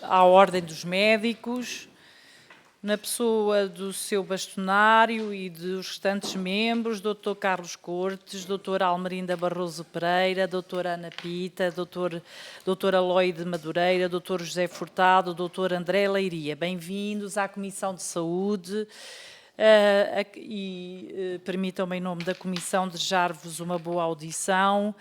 à Ordem dos Médicos, na pessoa do seu bastonário e dos restantes membros, Dr. Carlos Cortes, Dra. Almerinda Barroso Pereira, Dra. Ana Pita, Dr. Aloide Madureira, Dr. José Furtado, Dr. André Leiria. Bem-vindos à Comissão de Saúde permitam-me, em nome da Comissão, desejar-vos uma boa audição.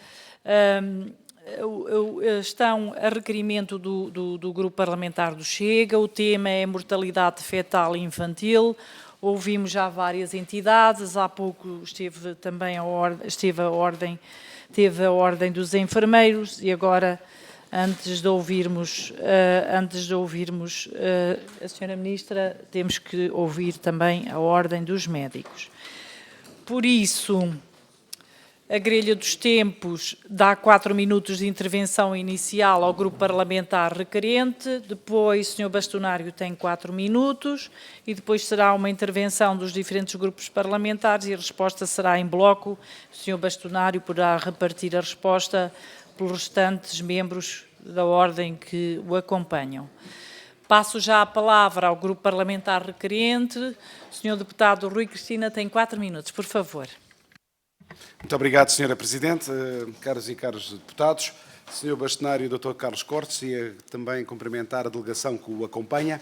Estão a requerimento do Grupo Parlamentar do Chega, o tema é mortalidade fetal e infantil. Ouvimos já várias entidades, há pouco esteve também teve a ordem dos enfermeiros e agora, antes de ouvirmos a Sra. Ministra, temos que ouvir também a ordem dos médicos. Por isso, a grelha dos tempos dá 4 minutos de intervenção inicial ao grupo parlamentar requerente, depois o Sr. Bastonário tem 4 minutos e depois será uma intervenção dos diferentes grupos parlamentares e a resposta será em bloco. O Sr. Bastonário poderá repartir a resposta pelos restantes membros da ordem que o acompanham. Passo já a palavra ao grupo parlamentar requerente. O Sr. Deputado Rui Cristina tem 4 minutos, por favor. Muito obrigado, Sra. Presidente, caras e caros deputados, Sr. Bastonário Dr. Carlos Cortes e também cumprimentar a delegação que o acompanha.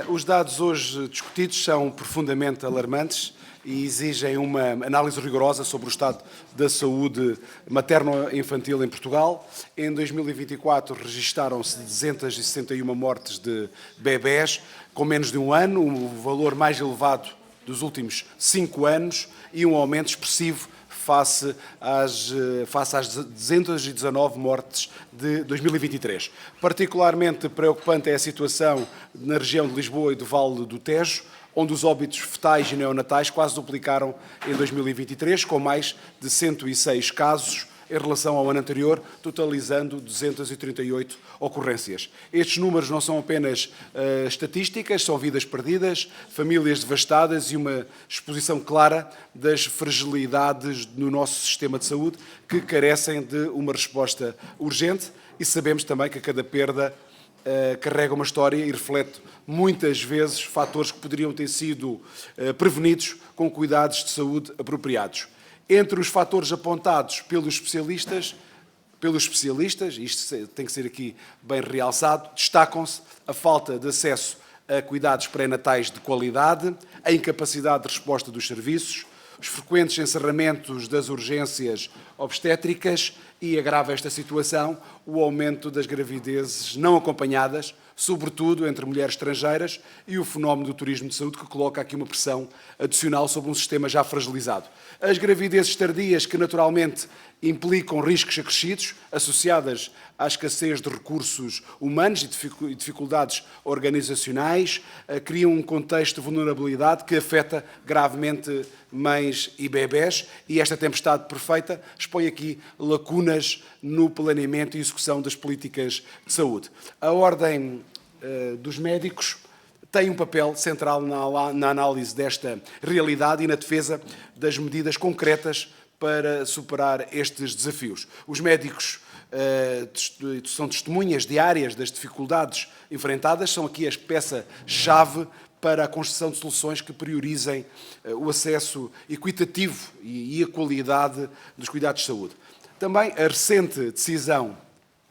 Os dados hoje discutidos são profundamente alarmantes e exigem uma análise rigorosa sobre o estado da saúde materno-infantil em Portugal. Em 2024 registaram-se 261 mortes de bebés com menos de um ano, o valor mais elevado dos últimos 5 anos e um aumento expressivo face às 219 mortes de 2023. Particularmente preocupante é a situação na região de Lisboa e do Vale do Tejo, onde os óbitos fetais e neonatais quase duplicaram em 2023, com mais de 106 casos em relação ao ano anterior, totalizando 238 ocorrências. Estes números não são apenas estatísticas, são vidas perdidas, famílias devastadas e uma exposição clara das fragilidades no nosso sistema de saúde que carecem de uma resposta urgente e sabemos também que cada perda carrega uma história e reflete muitas vezes fatores que poderiam ter sido prevenidos com cuidados de saúde apropriados. Entre os fatores apontados pelos especialistas, isto tem que ser aqui bem realçado, destacam-se a falta de acesso a cuidados pré-natais de qualidade, a incapacidade de resposta dos serviços, os frequentes encerramentos das urgências obstétricas e, agrava esta situação, o aumento das gravidezes não acompanhadas, sobretudo entre mulheres estrangeiras, e o fenómeno do turismo de saúde, que coloca aqui uma pressão adicional sobre um sistema já fragilizado. As gravidezes tardias, que naturalmente implicam riscos acrescidos, associadas à escassez de recursos humanos e dificuldades organizacionais, criam um contexto de vulnerabilidade que afeta gravemente mães e bebés, e esta tempestade perfeita expõe aqui lacunas no planeamento e execução das políticas de saúde. A Ordem dos Médicos tem um papel central na análise desta realidade e na defesa das medidas concretas para superar estes desafios. Os médicos são testemunhas diárias das dificuldades enfrentadas, são aqui a peça-chave para a construção de soluções que priorizem o acesso equitativo e a qualidade dos cuidados de saúde. Também a recente decisão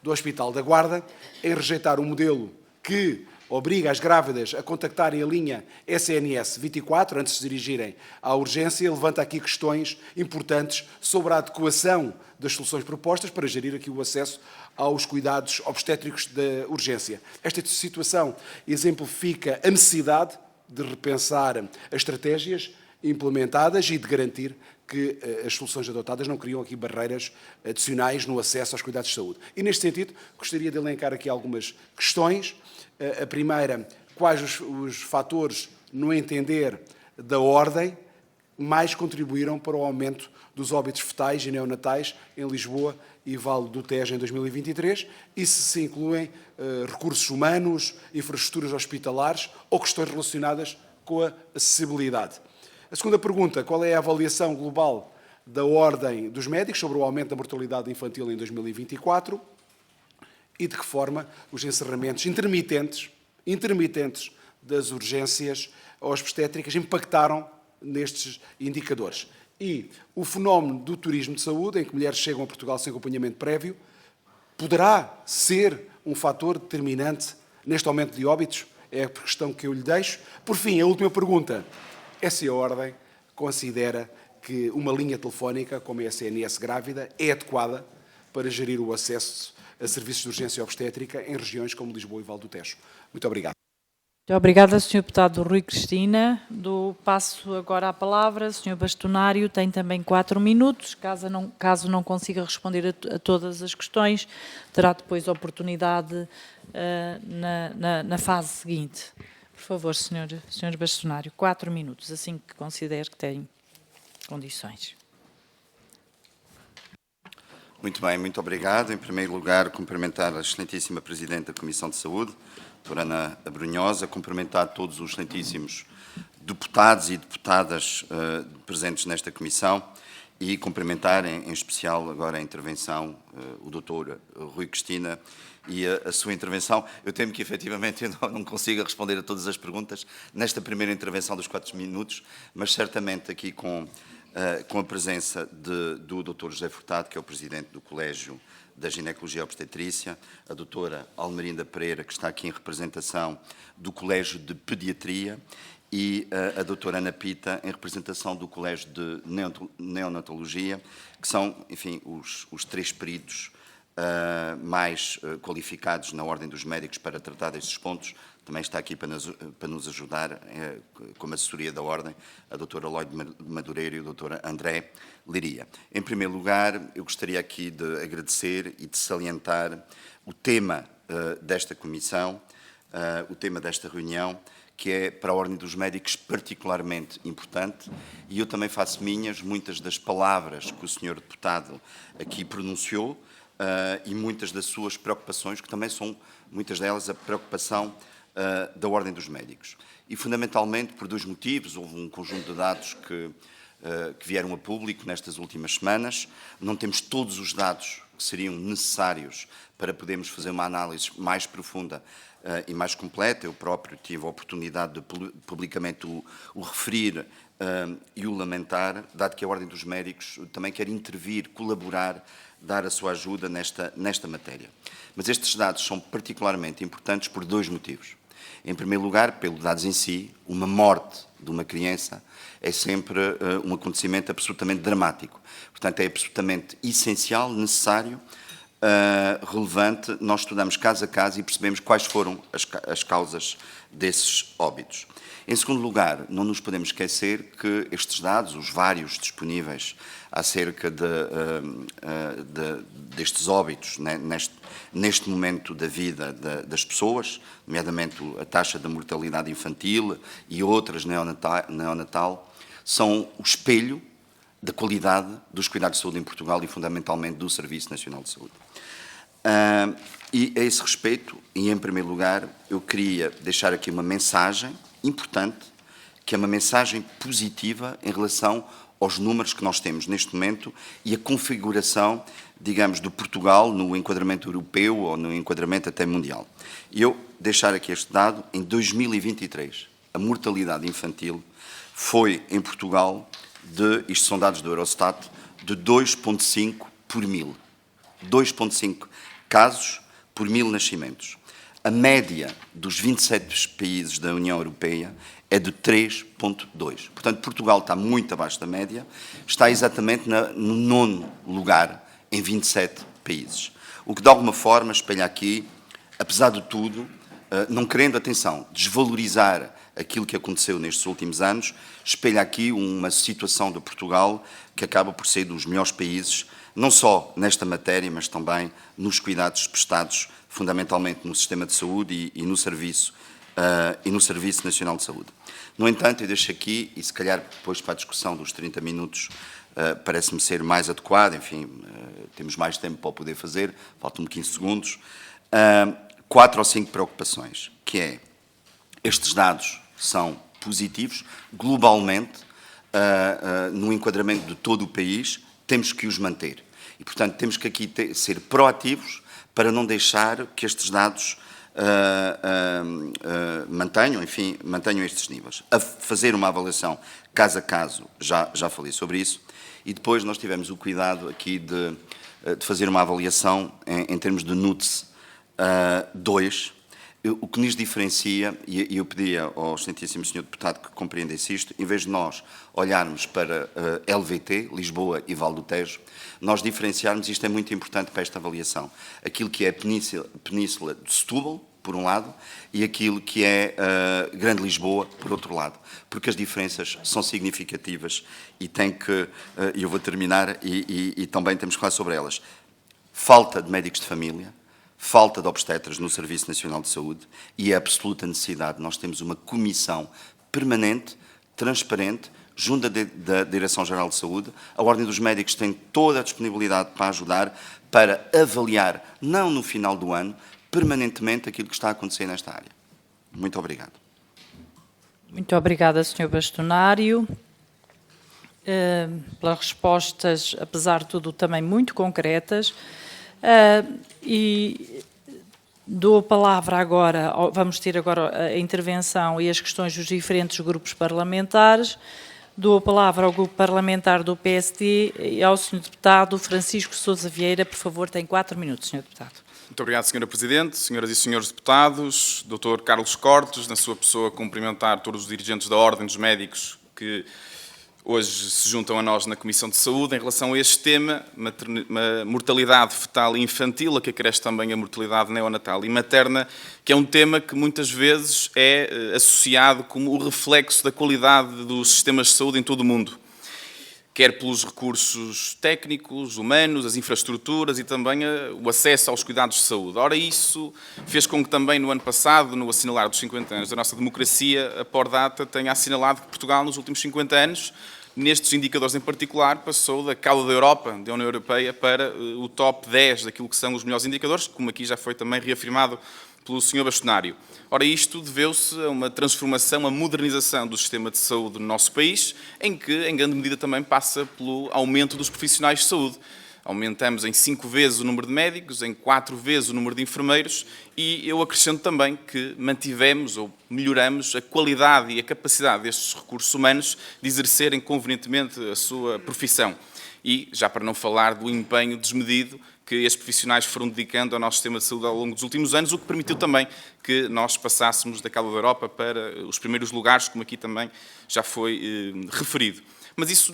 do Hospital da Guarda em rejeitar um modelo que obriga as grávidas a contactarem a linha SNS 24 antes de se dirigirem à urgência, levanta aqui questões importantes sobre a adequação das soluções propostas para gerir aqui o acesso aos cuidados obstétricos da urgência. Esta situação exemplifica a necessidade de repensar as estratégias implementadas e de garantir que as soluções adotadas não criam aqui barreiras adicionais no acesso aos cuidados de saúde. E, neste sentido, gostaria de elencar aqui algumas questões. A primeira, quais os fatores, no entender da Ordem, mais contribuíram para o aumento dos óbitos fetais e neonatais em Lisboa e Vale do Tejo em 2023 e se incluem recursos humanos, infraestruturas hospitalares ou questões relacionadas com a acessibilidade. A segunda pergunta, qual é a avaliação global da Ordem dos Médicos sobre o aumento da mortalidade infantil em 2024? e de que forma os encerramentos intermitentes das urgências obstétricas impactaram nestes indicadores. E o fenómeno do turismo de saúde, em que mulheres chegam a Portugal sem acompanhamento prévio, poderá ser um fator determinante neste aumento de óbitos? É a questão que eu lhe deixo. Por fim, a última pergunta é se a Ordem considera que uma linha telefónica, como a SNS Grávida, é adequada para gerir o acesso a serviços de urgência obstétrica em regiões como Lisboa e Val do Tejo. Muito obrigado. Muito obrigada, Sr. Deputado Rui Cristina. Passo agora a palavra. Sr. Bastonário tem também 4 minutos. Caso não consiga responder a todas as questões, terá depois oportunidade na fase seguinte. Por favor, Sr. Bastonário, 4 minutos, assim que considere que tem condições. Muito bem, muito obrigado. Em primeiro lugar, cumprimentar a excelentíssima Presidente da Comissão de Saúde, doutora Ana Abrunhosa, cumprimentar todos os excelentíssimos deputados e deputadas presentes nesta Comissão e cumprimentar em especial agora a intervenção, o doutor Rui Cristina e a sua intervenção. Eu temo que efetivamente eu não consiga responder a todas as perguntas nesta primeira intervenção dos 4 minutos, mas certamente aqui com a presença do Dr. José Furtado, que é o Presidente do Colégio da Ginecologia e Obstetrícia, a doutora Almerinda Pereira, que está aqui em representação do Colégio de Pediatria, e a doutora Ana Pita, em representação do Colégio de Neonatologia, que são, enfim, os 3 peritos mais qualificados na Ordem dos Médicos para tratar destes pontos. Também está aqui para nos ajudar, como assessoria da Ordem, a doutora Lloyd Madureira e o doutor André Liria. Em primeiro lugar, eu gostaria aqui de agradecer e de salientar o tema desta comissão, o tema desta reunião, que é para a Ordem dos Médicos particularmente importante, e eu também faço minhas muitas das palavras que o senhor deputado aqui pronunciou e muitas das suas preocupações, que também são, muitas delas, a preocupação da Ordem dos Médicos. E, fundamentalmente, por 2 motivos. Houve um conjunto de dados que vieram a público nestas últimas semanas. Não temos todos os dados que seriam necessários para podermos fazer uma análise mais profunda e mais completa. Eu próprio tive a oportunidade de publicamente o referir e o lamentar, dado que a Ordem dos Médicos também quer intervir, colaborar, dar a sua ajuda nesta matéria. Mas estes dados são particularmente importantes por 2 motivos. Em primeiro lugar, pelos dados em si, uma morte de uma criança é sempre um acontecimento absolutamente dramático. Portanto, é absolutamente essencial, necessário, relevante, nós estudamos caso a caso e percebemos quais foram as causas desses óbitos. Em segundo lugar, não nos podemos esquecer que estes dados, os vários disponíveis acerca destes óbitos, né, neste momento da vida das pessoas, nomeadamente a taxa de mortalidade infantil e outras neonatal, são o espelho da qualidade dos cuidados de saúde em Portugal e, fundamentalmente, do Serviço Nacional de Saúde. E, a esse respeito, e em primeiro lugar, eu queria deixar aqui uma mensagem importante, que é uma mensagem positiva em relação aos números que nós temos neste momento e a configuração, digamos, do Portugal no enquadramento europeu ou no enquadramento até mundial. E eu deixar aqui este dado: em 2023, a mortalidade infantil foi, em Portugal, isto são dados do Eurostat, de 2,5 por 1000. 2,5 casos por 1000 nascimentos. A média dos 27 países da União Europeia é de 3,2. Portanto, Portugal está muito abaixo da média, está exatamente no 9º lugar em 27 países. O que, de alguma forma, espelha aqui, apesar de tudo, não querendo, atenção, desvalorizar aquilo que aconteceu nestes últimos anos, espelha aqui uma situação de Portugal que acaba por ser dos melhores países, não só nesta matéria, mas também nos cuidados prestados, fundamentalmente no sistema de saúde e no Serviço Nacional de Saúde. No entanto, eu deixo aqui, e se calhar depois para a discussão dos 30 minutos parece-me ser mais adequado, enfim, temos mais tempo para o poder fazer, faltam-me 15 segundos, 4 ou 5 preocupações, que é, estes dados são positivos, globalmente, no enquadramento de todo o país, temos que os manter. E, portanto, temos que aqui ser proativos para não deixar que estes dados mantenham estes níveis. A fazer uma avaliação caso a caso, já falei sobre isso, e depois nós tivemos o cuidado aqui de fazer uma avaliação em termos de NUTS 2, o que nos diferencia, e eu pedi ao excelentíssimo senhor deputado que compreendesse isto, em vez de nós olharmos para LVT, Lisboa e Val do Tejo, nós diferenciarmos, isto é muito importante para esta avaliação, aquilo que é a Península de Setúbal, por um lado, e aquilo que é Grande Lisboa, por outro lado, porque as diferenças são significativas e eu vou terminar e também temos que falar sobre elas. Falta de médicos de família, falta de obstetras no Serviço Nacional de Saúde e a absoluta necessidade. Nós temos uma comissão permanente, transparente, junto da Direção-Geral de Saúde. A Ordem dos Médicos tem toda a disponibilidade para ajudar, para avaliar, não no final do ano, permanentemente aquilo que está a acontecer nesta área. Muito obrigado. Muito obrigada, Sr. Bastonário, pelas respostas, apesar de tudo, também muito concretas. E dou a palavra agora, vamos ter agora a intervenção e as questões dos diferentes grupos parlamentares. Dou a palavra ao grupo parlamentar do PSD e ao Sr. Deputado Francisco Sousa Vieira. Por favor, tem 4 minutos, Sr. Deputado. Muito obrigado, Sra. Presidente, senhoras e senhores deputados, Dr. Carlos Cortes, na sua pessoa cumprimentar todos os dirigentes da Ordem dos Médicos que hoje se juntam a nós na Comissão de Saúde em relação a este tema, mortalidade fetal e infantil, a que acresce também a mortalidade neonatal e materna, que é um tema que muitas vezes é associado como o reflexo da qualidade dos sistemas de saúde em todo o mundo, quer pelos recursos técnicos, humanos, as infraestruturas e também o acesso aos cuidados de saúde. Ora, isso fez com que também no ano passado, no assinalar dos 50 anos da nossa democracia, a Pordata tenha assinalado que Portugal, nos últimos 50 anos, nestes indicadores em particular, passou da cauda da Europa, da União Europeia, para o top 10 daquilo que são os melhores indicadores, como aqui já foi também reafirmado pelo Sr. Bastonário. Ora, isto deveu-se a uma transformação, a modernização do sistema de saúde no nosso país, em que, em grande medida, também passa pelo aumento dos profissionais de saúde. Aumentamos em 5 vezes o número de médicos, em 4 vezes o número de enfermeiros e eu acrescento também que mantivemos ou melhoramos a qualidade e a capacidade destes recursos humanos de exercerem convenientemente a sua profissão. E, já para não falar do empenho desmedido que estes profissionais foram dedicando ao nosso sistema de saúde ao longo dos últimos anos, o que permitiu também que nós passássemos da cauda da Europa para os primeiros lugares, como aqui também já foi referido. Mas isso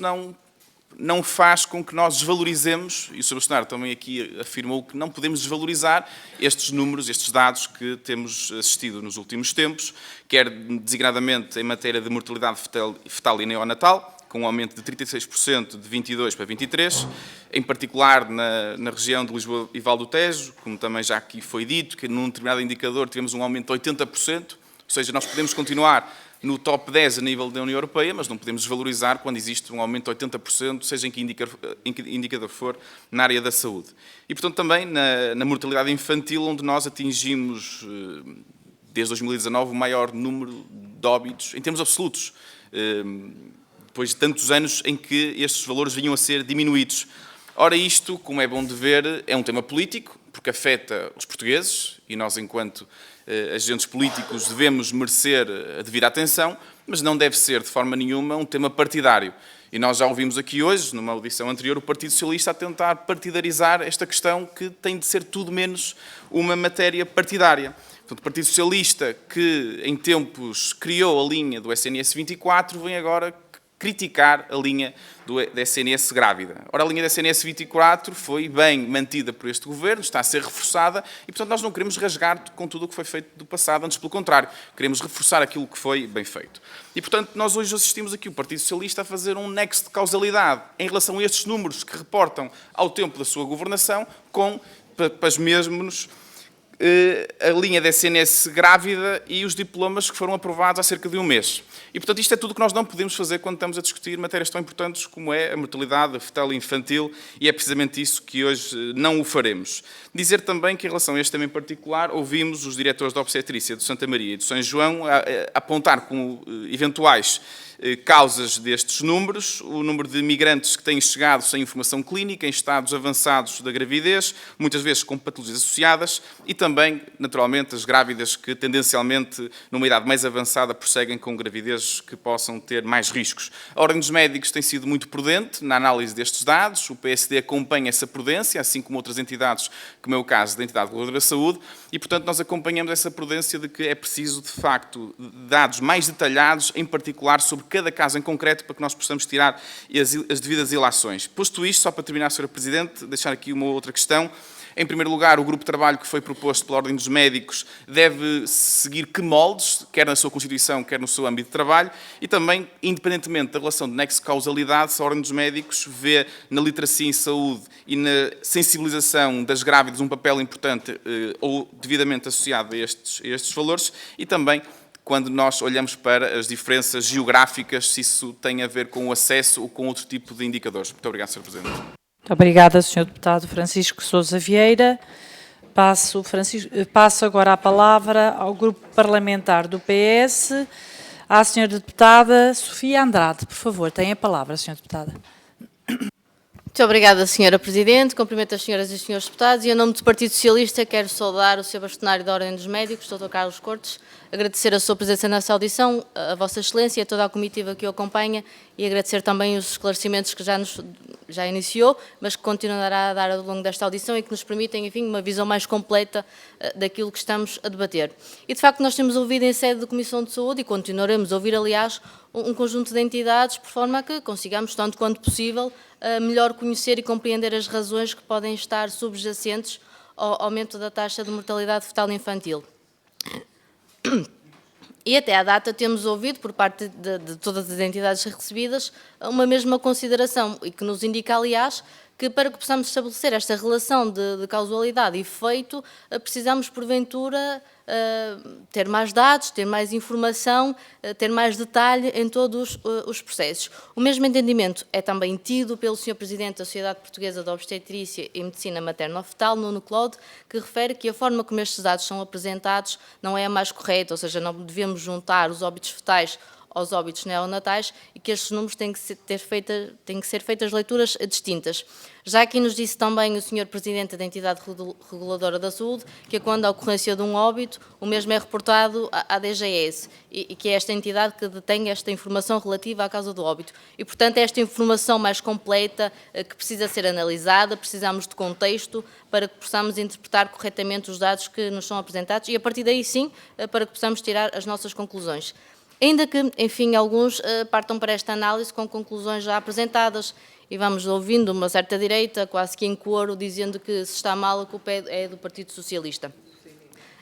não faz com que nós desvalorizemos, e o Sr. Bastonário também aqui afirmou que não podemos desvalorizar estes números, estes dados que temos assistido nos últimos tempos, quer designadamente em matéria de mortalidade fetal e neonatal, com um aumento de 36% de 22 para 23, em particular na região de Lisboa e Val do Tejo, como também já aqui foi dito, que num determinado indicador tivemos um aumento de 80%, ou seja, nós podemos continuar no top 10 a nível da União Europeia, mas não podemos desvalorizar quando existe um aumento de 80%, seja em que indicador for, na área da saúde. E, portanto, também na mortalidade infantil, onde nós atingimos, desde 2019, o maior número de óbitos, em termos absolutos, depois de tantos anos em que estes valores vinham a ser diminuídos. Ora, isto, como é bom de ver, é um tema político, porque afeta os portugueses, e nós, enquanto agentes políticos, devemos merecer a devida atenção, mas não deve ser, de forma nenhuma, um tema partidário. E nós já ouvimos aqui hoje, numa audição anterior, o Partido Socialista a tentar partidarizar esta questão que tem de ser tudo menos uma matéria partidária. Portanto, o Partido Socialista, que em tempos criou a linha do SNS 24, vem agora criticar a linha da SNS grávida. Ora, a linha da SNS 24 foi bem mantida por este Governo, está a ser reforçada e, portanto, nós não queremos rasgar com tudo o que foi feito do passado, antes pelo contrário, queremos reforçar aquilo que foi bem feito. E, portanto, nós hoje assistimos aqui o Partido Socialista a fazer um nexo de causalidade em relação a estes números que reportam ao tempo da sua governação com, pasmemos-nos, a linha da SNS grávida e os diplomas que foram aprovados há cerca de um mês. E, portanto, isto é tudo o que nós não podemos fazer quando estamos a discutir matérias tão importantes como é a mortalidade fetal e infantil, e é precisamente isso que hoje não o faremos. Dizer também que, em relação a este tema em particular, ouvimos os diretores da obstetrícia de Santa Maria e de São João a apontar como eventuais causas destes números, o número de migrantes que têm chegado sem informação clínica, em estados avançados da gravidez, muitas vezes com patologias associadas, e também, naturalmente, as grávidas que, tendencialmente, numa idade mais avançada, prosseguem com gravidezes que possam ter mais riscos. A Ordem dos Médicos tem sido muito prudente na análise destes dados, o PSD acompanha essa prudência, assim como outras entidades, como é o caso da Entidade Reguladora da Saúde, e, portanto, nós acompanhamos essa prudência de que é preciso, de facto, dados mais detalhados, em particular sobre cada caso em concreto, para que nós possamos tirar as devidas ilações. Posto isto, só para terminar, Sra. Presidente, deixar aqui uma outra questão. Em primeiro lugar, o grupo de trabalho que foi proposto pela Ordem dos Médicos deve seguir que moldes, quer na sua Constituição, quer no seu âmbito de trabalho, e também, independentemente da relação de nexo de causalidade, se a Ordem dos Médicos vê na literacia em saúde e na sensibilização das grávidas um papel importante ou devidamente associado a estes valores, e também quando nós olhamos para as diferenças geográficas, se isso tem a ver com o acesso ou com outro tipo de indicadores. Muito obrigado, Sr. Presidente. Muito obrigada, Sr. Deputado Francisco Sousa Vieira. Passo agora a palavra ao Grupo Parlamentar do PS, à Sra. Deputada Sofia Andrade. Por favor, tem a palavra, Sra. Deputada. Muito obrigada, Sra. Presidente. Cumprimento as senhoras e os senhores deputados e, em nome do Partido Socialista, quero saudar o Sr. Bastonário da Ordem dos Médicos, Dr. Carlos Cortes, agradecer a sua presença nessa audição, a Vossa Excelência e a toda a comitiva que o acompanha e agradecer também os esclarecimentos que já iniciou, mas que continuará a dar ao longo desta audição e que nos permitem, enfim, uma visão mais completa daquilo que estamos a debater. E, de facto, nós temos ouvido em sede da Comissão de Saúde e continuaremos a ouvir, aliás, um conjunto de entidades, por forma a que consigamos, tanto quanto possível, melhor conhecer e compreender as razões que podem estar subjacentes ao aumento da taxa de mortalidade fetal infantil. E até à data temos ouvido, por parte de todas as entidades recebidas, uma mesma consideração, e que nos indica, aliás, que para que possamos estabelecer esta relação de causalidade e efeito, precisamos, porventura, ter mais dados, ter mais informação, ter mais detalhe em todos os processos. O mesmo entendimento é também tido pelo Sr. Presidente da Sociedade Portuguesa de Obstetrícia e Medicina Materno-Fetal, Nuno Claude, que refere que a forma como estes dados são apresentados não é a mais correta, ou seja, não devemos juntar os óbitos fetais aos óbitos neonatais e que estes números têm que ser feitas leituras distintas. Já aqui nos disse também o Sr. Presidente da Entidade Reguladora da Saúde que quando a ocorrência de um óbito, o mesmo é reportado à DGS e que é esta entidade que detém esta informação relativa à causa do óbito. E, portanto, é esta informação mais completa que precisa ser analisada, precisamos de contexto para que possamos interpretar corretamente os dados que nos são apresentados e, a partir daí, sim, para que possamos tirar as nossas conclusões. Ainda que, enfim, alguns partam para esta análise com conclusões já apresentadas e vamos ouvindo uma certa direita, quase que em coro, dizendo que se está mal a culpa é do Partido Socialista.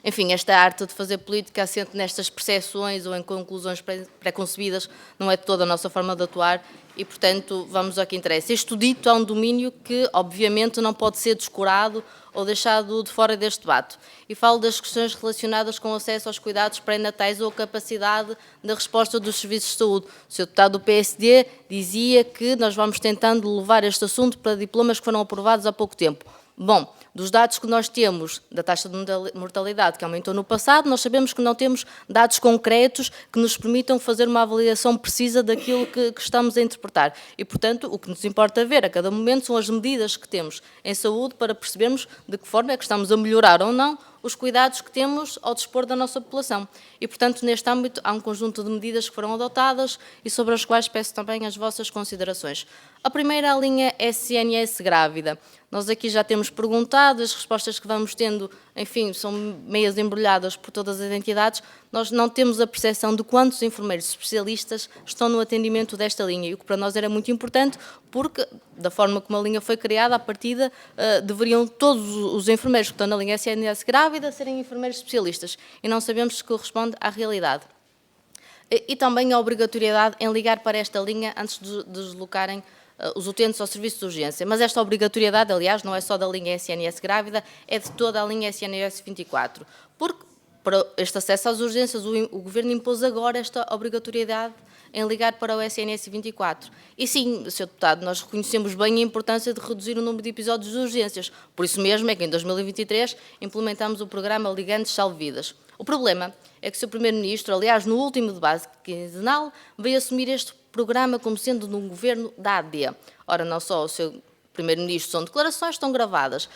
Enfim, esta arte de fazer política assente nestas percepções ou em conclusões preconcebidas não é toda a nossa forma de atuar e, portanto, vamos ao que interessa. Isto dito, há um domínio que, obviamente, não pode ser descurado ou deixado de fora deste debate. E falo das questões relacionadas com o acesso aos cuidados pré-natais ou a capacidade da resposta dos serviços de saúde. O Sr. Deputado do PSD dizia que nós vamos tentando levar este assunto para diplomas que foram aprovados há pouco tempo. Bom, dos dados que nós temos da taxa de mortalidade que aumentou no passado, nós sabemos que não temos dados concretos que nos permitam fazer uma avaliação precisa daquilo que estamos a interpretar. E, portanto, o que nos importa ver a cada momento são as medidas que temos em saúde para percebermos de que forma é que estamos a melhorar ou não os cuidados que temos ao dispor da nossa população. E, portanto, neste âmbito há um conjunto de medidas que foram adotadas e sobre as quais peço também as vossas considerações. A primeira é a linha SNS grávida. Nós aqui já temos perguntado, as respostas que vamos tendo, enfim, são meias embrulhadas por todas as entidades. Nós não temos a percepção de quantos enfermeiros especialistas estão no atendimento desta linha, e o que para nós era muito importante, porque, da forma como a linha foi criada, à partida, deveriam todos os enfermeiros que estão na linha SNS grávida serem enfermeiros especialistas, e não sabemos se corresponde à realidade. E também a obrigatoriedade em ligar para esta linha antes de deslocarem os utentes ao serviço de urgência. Mas esta obrigatoriedade, aliás, não é só da linha SNS grávida, é de toda a linha SNS 24. Porque, para este acesso às urgências, o Governo impôs agora esta obrigatoriedade em ligar para o SNS 24. E sim, Sr. Deputado, nós reconhecemos bem a importância de reduzir o número de episódios de urgências. Por isso mesmo é que em 2023 implementamos o programa Ligantes Salve Vidas. O problema é que o Sr. Primeiro-Ministro, aliás, no último debate quinzenal, veio assumir este programa como sendo de um governo da AD. Ora, não só o Sr. Primeiro-Ministro são declarações, estão gravadas.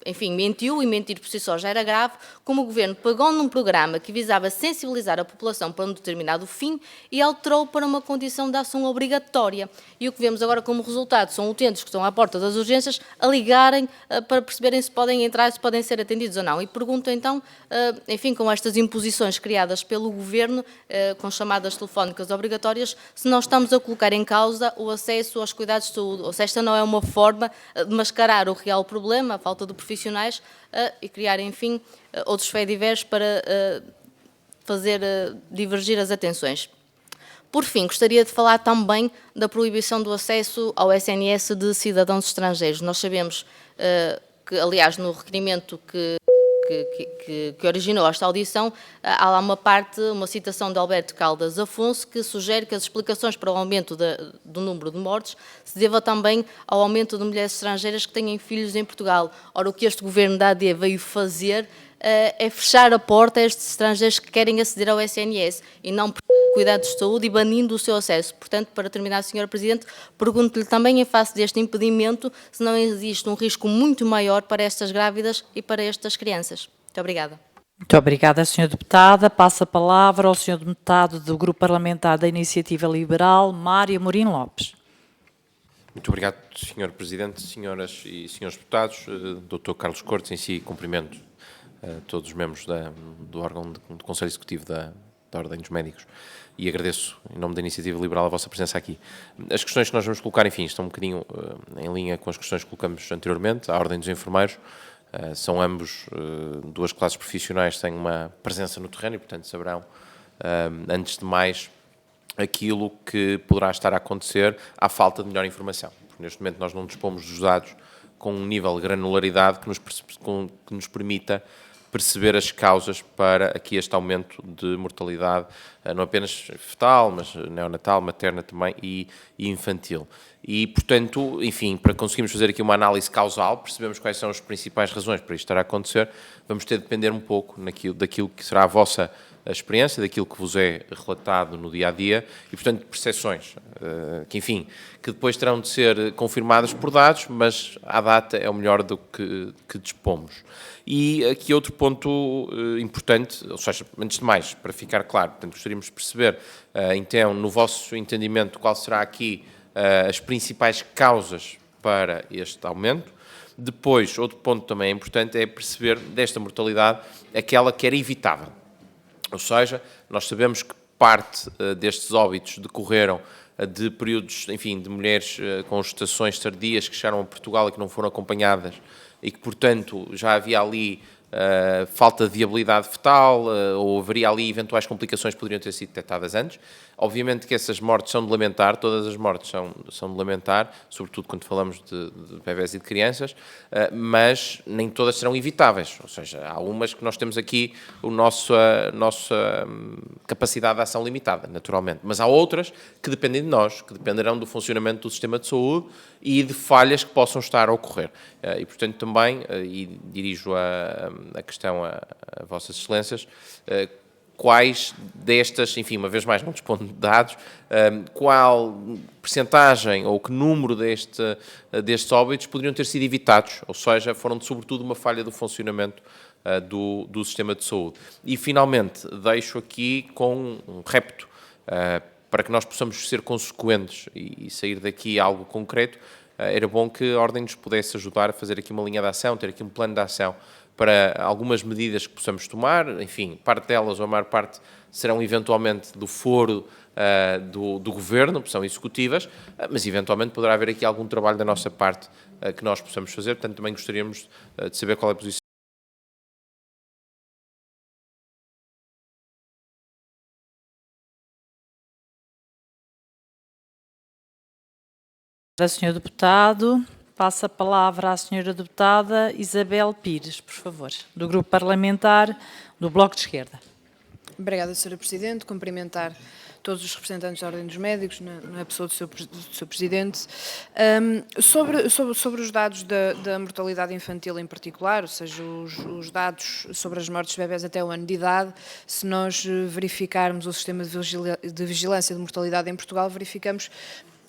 Enfim, mentiu, e mentir por si só já era grave, como o Governo pegou num programa que visava sensibilizar a população para um determinado fim e alterou para uma condição de ação obrigatória. E o que vemos agora como resultado são utentes que estão à porta das urgências a ligarem para perceberem se podem entrar, se podem ser atendidos ou não. E pergunto então, enfim, com estas imposições criadas pelo Governo, com chamadas telefónicas obrigatórias, se não estamos a colocar em causa o acesso aos cuidados de saúde, ou se esta não é uma forma de mascarar o real problema, a falta de profissionais, e criar, enfim, outros faits-divers para fazer divergir as atenções. Por fim, gostaria de falar também da proibição do acesso ao SNS de cidadãos estrangeiros. Nós sabemos que, aliás, no requerimento que originou esta audição, há lá uma citação de Alberto Caldas Afonso, que sugere que as explicações para o aumento do número de mortes se deva também ao aumento de mulheres estrangeiras que têm filhos em Portugal. Ora, o que este Governo da AD veio fazer é fechar a porta a estes estrangeiros que querem aceder ao SNS e não cuidados de saúde e banindo o seu acesso. Portanto, para terminar, Sr. Presidente, pergunto-lhe também, em face deste impedimento, se não existe um risco muito maior para estas grávidas e para estas crianças. Muito obrigada. Muito obrigada, Sra. Deputada. Passo a palavra ao Sr. Deputado do Grupo Parlamentar da Iniciativa Liberal, Mário Amorim Lopes. Muito obrigado, Sr. Presidente, senhoras e senhores deputados. Dr. Carlos Cortes, em si, cumprimento todos os membros do órgão do Conselho Executivo da Ordem dos Médicos e agradeço, em nome da Iniciativa Liberal, a vossa presença aqui. As questões que nós vamos colocar, enfim, estão um bocadinho em linha com as questões que colocamos anteriormente. A Ordem dos Enfermeiros são ambos duas classes profissionais que têm uma presença no terreno e, portanto, saberão, antes de mais, aquilo que poderá estar a acontecer à falta de melhor informação. Porque neste momento nós não dispomos dos dados com um nível de granularidade que nos permita perceber as causas para aqui este aumento de mortalidade, não apenas fetal, mas neonatal, materna também e infantil. E, portanto, enfim, para conseguirmos fazer aqui uma análise causal, percebemos quais são as principais razões para isto estar a acontecer, vamos ter de depender um pouco daquilo que será a vossa experiência, daquilo que vos é relatado no dia-a-dia e, portanto, percepções que, enfim, que depois terão de ser confirmadas por dados, mas à data é o melhor do que dispomos. E aqui outro ponto importante, ou seja, antes de mais, para ficar claro, portanto, gostaríamos de perceber, então, no vosso entendimento, qual será aqui as principais causas para este aumento. Depois, outro ponto também importante é perceber desta mortalidade aquela que era evitável. Ou seja, nós sabemos que parte destes óbitos decorreram de períodos, enfim, de mulheres com gestações tardias que chegaram a Portugal e que não foram acompanhadas e que, portanto, já havia ali falta de viabilidade fetal ou haveria ali eventuais complicações que poderiam ter sido detectadas antes. Obviamente que essas mortes são de lamentar, todas as mortes são de lamentar, sobretudo quando falamos de bebés e de crianças, mas nem todas serão evitáveis, ou seja, há umas que nós temos aqui a nossa capacidade de ação limitada, naturalmente, mas há outras que dependem de nós, que dependerão do funcionamento do sistema de saúde e de falhas que possam estar a ocorrer. E, portanto, também, e dirijo a questão a Vossas Excelências, quais destas, enfim, uma vez mais não dispondo de dados, qual percentagem ou que número destes óbitos poderiam ter sido evitados, ou seja, foram sobretudo uma falha do funcionamento do sistema de saúde. E, finalmente, deixo aqui com um repto para que nós possamos ser consequentes e sair daqui algo concreto. Era bom que a Ordem nos pudesse ajudar a fazer aqui uma linha de ação, ter aqui um plano de ação para algumas medidas que possamos tomar, enfim, parte delas, ou a maior parte, serão eventualmente do foro do Governo, são executivas, mas eventualmente poderá haver aqui algum trabalho da nossa parte que nós possamos fazer, portanto também gostaríamos de saber qual é a posição. Senhor Deputado, passo a palavra à Senhora Deputada Isabel Pires, por favor, do Grupo Parlamentar do Bloco de Esquerda. Obrigada, Sra. Presidente. Cumprimentar todos os representantes da Ordem dos Médicos, na pessoa do Sr. Presidente. Sobre os dados da mortalidade infantil em particular, ou seja, os dados sobre as mortes de bebés até o ano de idade, se nós verificarmos o sistema de vigilância de mortalidade em Portugal, verificamos.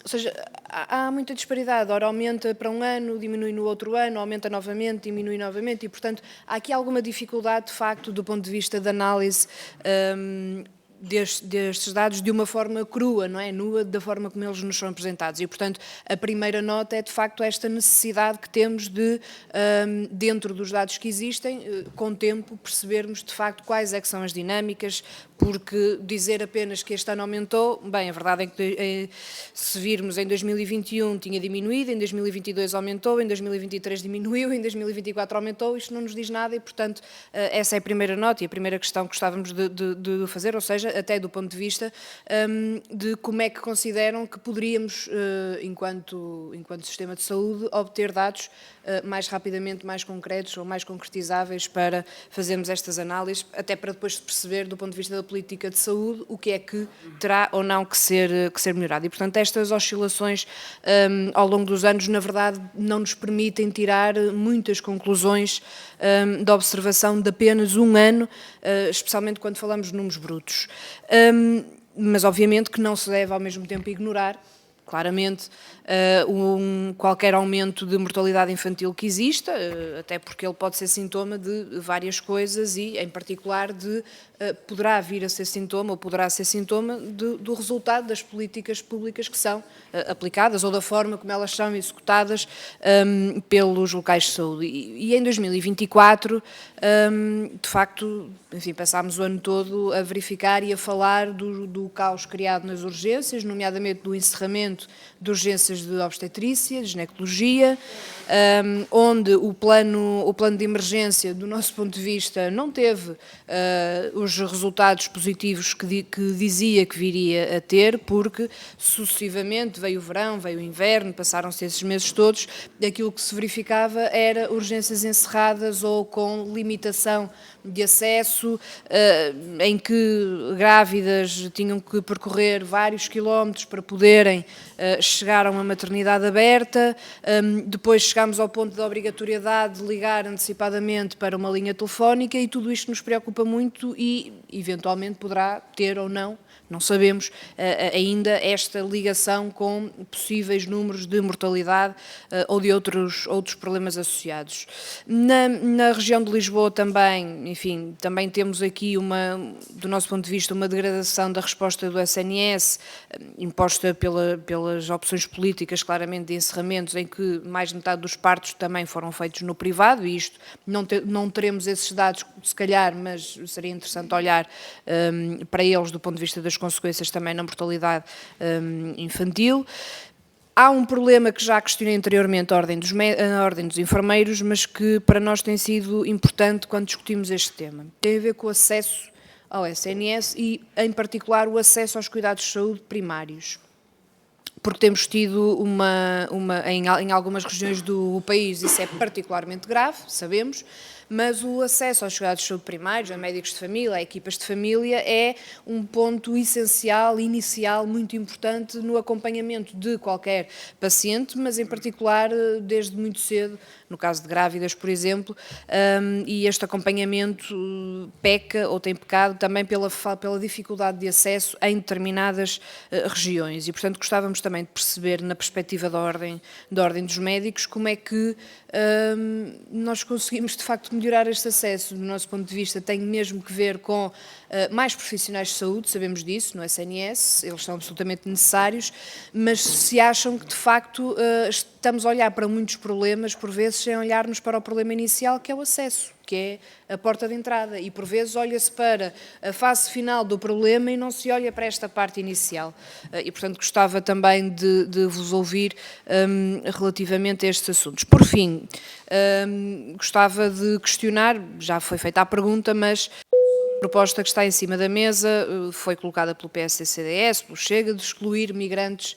Ou seja, há muita disparidade, ora aumenta para um ano, diminui no outro ano, aumenta novamente, diminui novamente e, portanto, há aqui alguma dificuldade, de facto, do ponto de vista da análise destes dados de uma forma crua, não é? Nua, da forma como eles nos são apresentados. E, portanto, a primeira nota é, de facto, esta necessidade que temos de, dentro dos dados que existem, com o tempo, percebermos, de facto, quais é que são as dinâmicas, porque dizer apenas que este ano aumentou, bem, a verdade é que se virmos em 2021 tinha diminuído, em 2022 aumentou, em 2023 diminuiu, em 2024 aumentou, isto não nos diz nada e, portanto, essa é a primeira nota e a primeira questão que gostávamos de fazer, ou seja, até do ponto de vista de como é que consideram que poderíamos, enquanto sistema de saúde, obter dados mais rapidamente, mais concretos ou mais concretizáveis para fazermos estas análises, até para depois perceber, do ponto de vista da política de saúde, o que é que terá ou não que ser melhorado. E, portanto, estas oscilações ao longo dos anos, na verdade, não nos permitem tirar muitas conclusões da observação de apenas um ano, especialmente quando falamos de números brutos. Mas, obviamente, que não se deve, ao mesmo tempo, ignorar, claramente, qualquer aumento de mortalidade infantil que exista, até porque ele pode ser sintoma de várias coisas e, em particular, poderá vir a ser sintoma, ou poderá ser sintoma do resultado das políticas públicas que são aplicadas ou da forma como elas são executadas pelos locais de saúde. E em 2024, de facto, enfim, passámos o ano todo a verificar e a falar do caos criado nas urgências, nomeadamente do encerramento de urgências de obstetrícia, de ginecologia, onde o plano de emergência, do nosso ponto de vista, não teve os resultados positivos que dizia que viria a ter, porque sucessivamente veio o verão, veio o inverno, passaram-se esses meses todos, aquilo que se verificava era urgências encerradas ou com limitação de acesso, em que grávidas tinham que percorrer vários quilómetros para poderem chegar a uma maternidade aberta, depois chegámos ao ponto da obrigatoriedade de ligar antecipadamente para uma linha telefónica e tudo isto nos preocupa muito e, eventualmente, poderá ter ou não sabemos ainda esta ligação com possíveis números de mortalidade ou de outros problemas associados. Na região de Lisboa também, enfim, também temos aqui do nosso ponto de vista, uma degradação da resposta do SNS, imposta pelas opções políticas, claramente, de encerramentos, em que mais de metade dos partos também foram feitos no privado, e isto não teremos esses dados, se calhar, mas seria interessante olhar para eles do ponto de vista das consequências também na mortalidade infantil. Há um problema que já questionei anteriormente a Ordem dos Enfermeiros, mas que para nós tem sido importante quando discutimos este tema. Tem a ver com o acesso ao SNS e, em particular, o acesso aos cuidados de saúde primários. Porque temos tido em algumas regiões do país, isso é particularmente grave, sabemos, mas o acesso aos cuidados de saúde primários, a médicos de família, a equipas de família, é um ponto essencial, inicial, muito importante no acompanhamento de qualquer paciente, mas em particular desde muito cedo, no caso de grávidas, por exemplo, e este acompanhamento peca ou tem pecado também pela dificuldade de acesso em determinadas regiões e, portanto, gostávamos também de perceber, na perspectiva da Ordem dos Médicos, como é que nós conseguimos, de facto, melhorar este acesso. Do nosso ponto de vista, tem mesmo que ver com mais profissionais de saúde, sabemos disso, no SNS, eles são absolutamente necessários, mas se acham que, de facto, estamos a olhar para muitos problemas, por vezes, sem olharmos para o problema inicial, que é o acesso, que é a porta de entrada, e por vezes olha-se para a fase final do problema e não se olha para esta parte inicial. E, portanto, gostava também de vos ouvir relativamente a estes assuntos. Por fim, gostava de questionar, já foi feita a pergunta, mas a proposta que está em cima da mesa foi colocada pelo PSD-CDS, pelo Chega, de excluir migrantes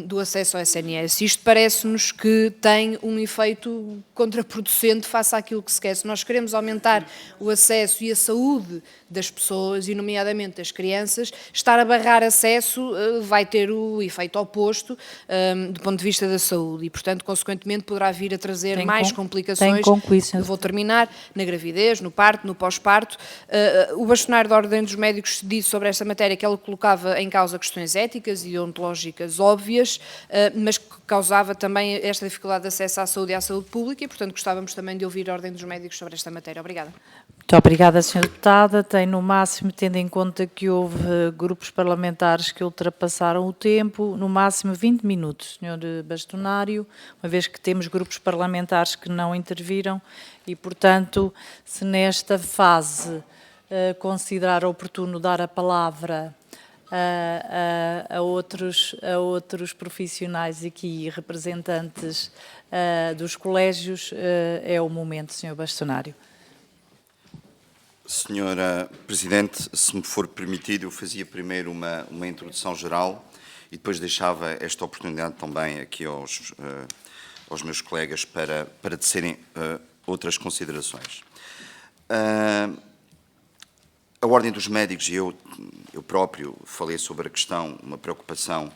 do acesso ao SNS. Isto parece-nos que tem um efeito contraproducente face àquilo que se quer. Se nós queremos aumentar o acesso e a saúde das pessoas, e nomeadamente das crianças, estar a barrar acesso vai ter o efeito oposto do ponto de vista da saúde e, portanto, consequentemente, poderá vir a trazer mais complicações. Vou terminar, na gravidez, no parto, no pós-parto. O bastonário da Ordem dos Médicos disse sobre esta matéria que ela colocava em causa questões éticas e ontológicas óbvias, mas que causava também esta dificuldade de acesso à saúde e à saúde pública e, portanto, gostávamos também de ouvir a Ordem dos Médicos sobre esta matéria. Obrigada. Muito obrigada, Sra. Deputada. Tem no máximo, tendo em conta que houve grupos parlamentares que ultrapassaram o tempo, no máximo 20 minutos, Sr. Bastonário, uma vez que temos grupos parlamentares que não interviram e, portanto, se nesta fase considerar oportuno dar a palavra a outros profissionais aqui, representantes dos colégios, é o momento, Sr. Bastonário. Senhora Presidente, se me for permitido, eu fazia primeiro uma introdução geral e depois deixava esta oportunidade também aqui aos meus colegas para tecerem outras considerações. A Ordem dos Médicos, e eu próprio falei sobre a questão, uma preocupação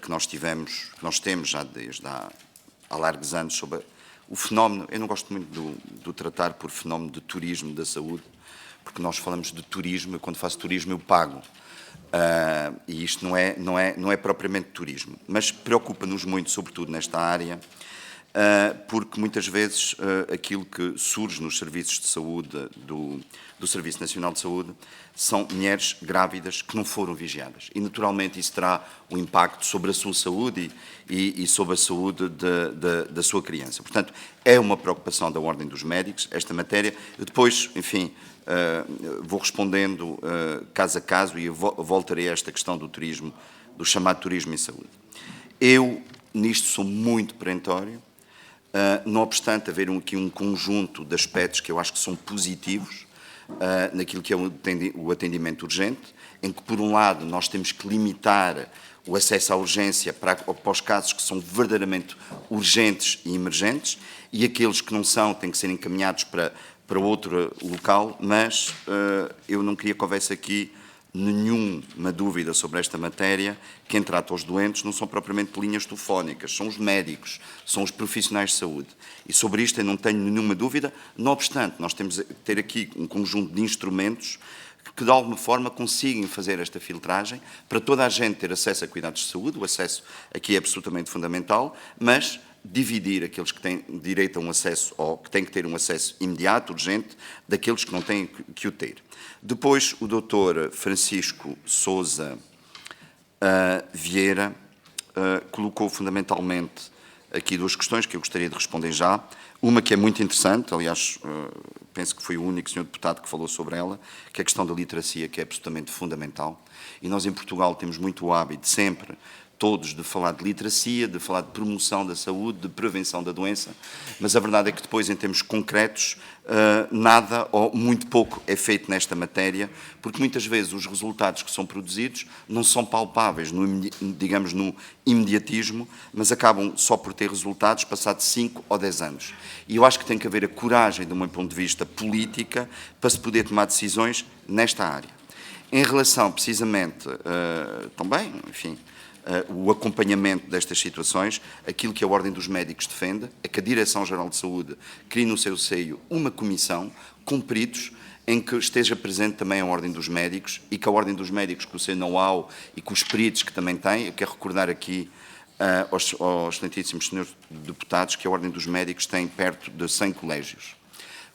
que nós temos já desde há largos anos sobre o fenómeno, eu não gosto muito do tratar por fenómeno de turismo da saúde, porque nós falamos de turismo, e quando faço turismo eu pago. E isto não é propriamente turismo, mas preocupa-nos muito, sobretudo nesta área, porque muitas vezes aquilo que surge nos serviços de saúde do Serviço Nacional de Saúde são mulheres grávidas que não foram vigiadas. E, naturalmente, isso terá um impacto sobre a sua saúde e sobre a saúde da sua criança. Portanto, é uma preocupação da Ordem dos Médicos, esta matéria. Eu depois, enfim, vou respondendo caso a caso e voltarei a esta questão do turismo, do chamado turismo em saúde. Eu, nisto, sou muito perentório, não obstante haver aqui um conjunto de aspectos que eu acho que são positivos, naquilo que é o atendimento urgente, em que, por um lado, nós temos que limitar o acesso à urgência para os casos que são verdadeiramente urgentes e emergentes, e aqueles que não são têm que ser encaminhados para outro local, mas eu não queria que houvesse aqui nenhuma dúvida sobre esta matéria. Quem trata os doentes não são propriamente linhas telefónicas, são os médicos, são os profissionais de saúde. E sobre isto eu não tenho nenhuma dúvida, não obstante, nós temos que ter aqui um conjunto de instrumentos que de alguma forma consigam fazer esta filtragem para toda a gente ter acesso a cuidados de saúde. O acesso aqui é absolutamente fundamental, mas dividir aqueles que têm direito a um acesso ou que têm que ter um acesso imediato, urgente, daqueles que não têm que o ter. Depois, o Dr. Francisco Sousa Vieira colocou fundamentalmente aqui duas questões que eu gostaria de responder já. Uma que é muito interessante, aliás, penso que foi o único senhor deputado que falou sobre ela, que é a questão da literacia, que é absolutamente fundamental. E nós em Portugal temos muito o hábito sempre todos de falar de literacia, de falar de promoção da saúde, de prevenção da doença, mas a verdade é que depois, em termos concretos, nada ou muito pouco é feito nesta matéria, porque muitas vezes os resultados que são produzidos não são palpáveis, digamos, no imediatismo, mas acabam só por ter resultados passados 5 ou 10 anos. E eu acho que tem que haver a coragem, de um ponto de vista política, para se poder tomar decisões nesta área. Em relação, precisamente, também, enfim, o acompanhamento destas situações, aquilo que a Ordem dos Médicos defende é que a Direção-Geral de Saúde crie no seu seio uma comissão com peritos em que esteja presente também a Ordem dos Médicos e que a Ordem dos Médicos, com o seu know-how e com os peritos que também tem, eu quero recordar aqui aos excelentíssimos senhores deputados que a Ordem dos Médicos tem perto de 100 colégios.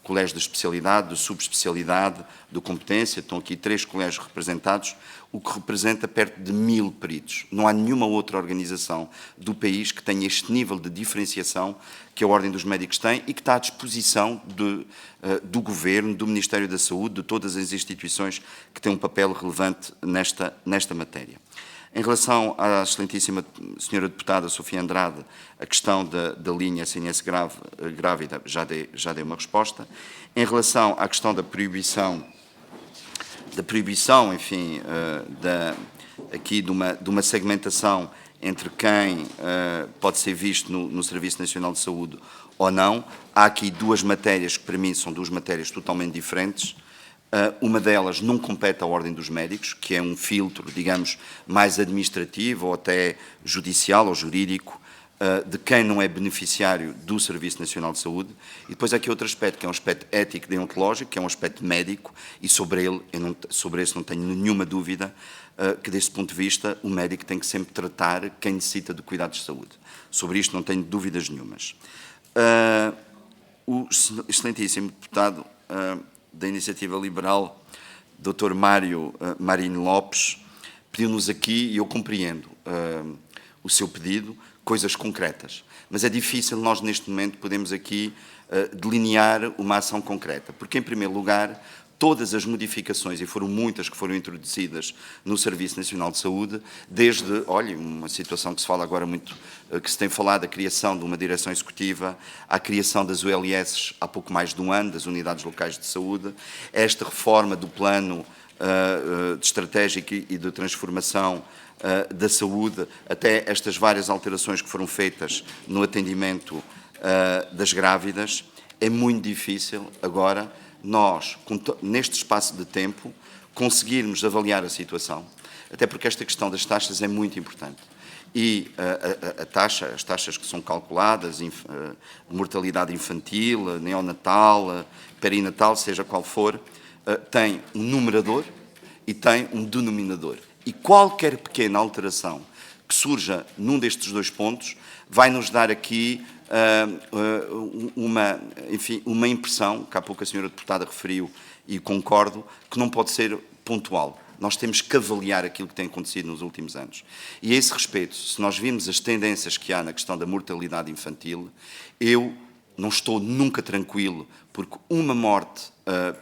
Colégios de especialidade, de subespecialidade, de competência, estão aqui 3 colégios representados, o que representa perto de 1000 peritos. Não há nenhuma outra organização do país que tenha este nível de diferenciação que a Ordem dos Médicos tem e que está à disposição do Governo, do Ministério da Saúde, de todas as instituições que têm um papel relevante nesta matéria. Em relação à excelentíssima senhora deputada Sofia Andrade, a questão da linha SNS grávida, já dei uma resposta. Em relação à questão da proibição, enfim, aqui de uma segmentação entre quem pode ser visto no Serviço Nacional de Saúde ou não. Há aqui duas matérias que, para mim, são duas matérias totalmente diferentes. Uma delas não compete à Ordem dos Médicos, que é um filtro, digamos, mais administrativo ou até judicial ou jurídico, de quem não é beneficiário do Serviço Nacional de Saúde. E depois há aqui outro aspecto, que é um aspecto ético deontológico, que é um aspecto médico, e sobre esse não tenho nenhuma dúvida, que desse ponto de vista o médico tem que sempre tratar quem necessita de cuidados de saúde. Sobre isto não tenho dúvidas nenhumas. O excelentíssimo deputado da Iniciativa Liberal, Dr. Mário Marinho Lopes, pediu-nos aqui, e eu compreendo o seu pedido, coisas concretas. Mas é difícil nós, neste momento, podemos aqui delinear uma ação concreta. Porque, em primeiro lugar, todas as modificações, e foram muitas que foram introduzidas no Serviço Nacional de Saúde, desde, olha, uma situação que se fala agora muito, que se tem falado, a criação de uma direção executiva, a criação das ULS há pouco mais de um ano, das Unidades Locais de Saúde, esta reforma do plano de estratégico e de transformação da saúde, até estas várias alterações que foram feitas no atendimento das grávidas. É muito difícil agora nós, neste espaço de tempo, conseguirmos avaliar a situação, até porque esta questão das taxas é muito importante. E as taxas que são calculadas, mortalidade infantil, neonatal, perinatal, seja qual for, tem um numerador e tem um denominador. E qualquer pequena alteração que surja num destes dois pontos vai nos dar aqui uma impressão, que há pouco a senhora deputada referiu, e concordo, que não pode ser pontual. Nós temos que avaliar aquilo que tem acontecido nos últimos anos. E a esse respeito, se nós vimos as tendências que há na questão da mortalidade infantil, eu não estou nunca tranquilo, porque uma morte,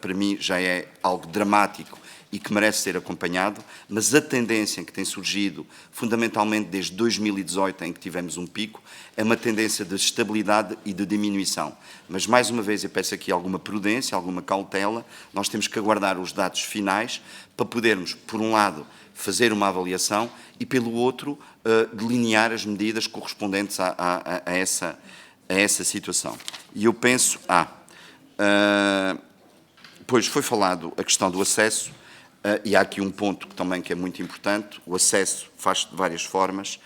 para mim, já é algo dramático e que merece ser acompanhado, mas a tendência que tem surgido, fundamentalmente desde 2018, em que tivemos um pico, é uma tendência de estabilidade e de diminuição. Mas, mais uma vez, eu peço aqui alguma prudência, alguma cautela. Nós temos que aguardar os dados finais para podermos, por um lado, fazer uma avaliação e, pelo outro, delinear as medidas correspondentes a essa situação. E eu penso... Pois foi falado a questão do acesso, e há aqui um ponto que é muito importante. O acesso faz-se de várias formas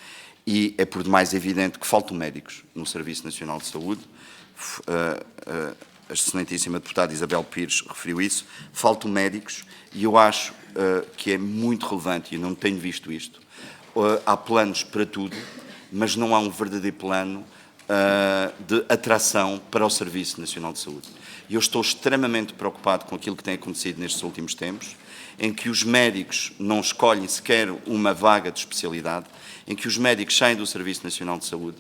e é por demais evidente que faltam médicos no Serviço Nacional de Saúde. A excelentíssima deputada Isabel Pires referiu isso. Faltam médicos e eu acho que é muito relevante, e eu não tenho visto isto. Há planos para tudo, mas não há um verdadeiro plano de atração para o Serviço Nacional de Saúde. E eu estou extremamente preocupado com aquilo que tem acontecido nestes últimos tempos, em que os médicos não escolhem sequer uma vaga de especialidade, em que os médicos saem do Serviço Nacional de Saúde.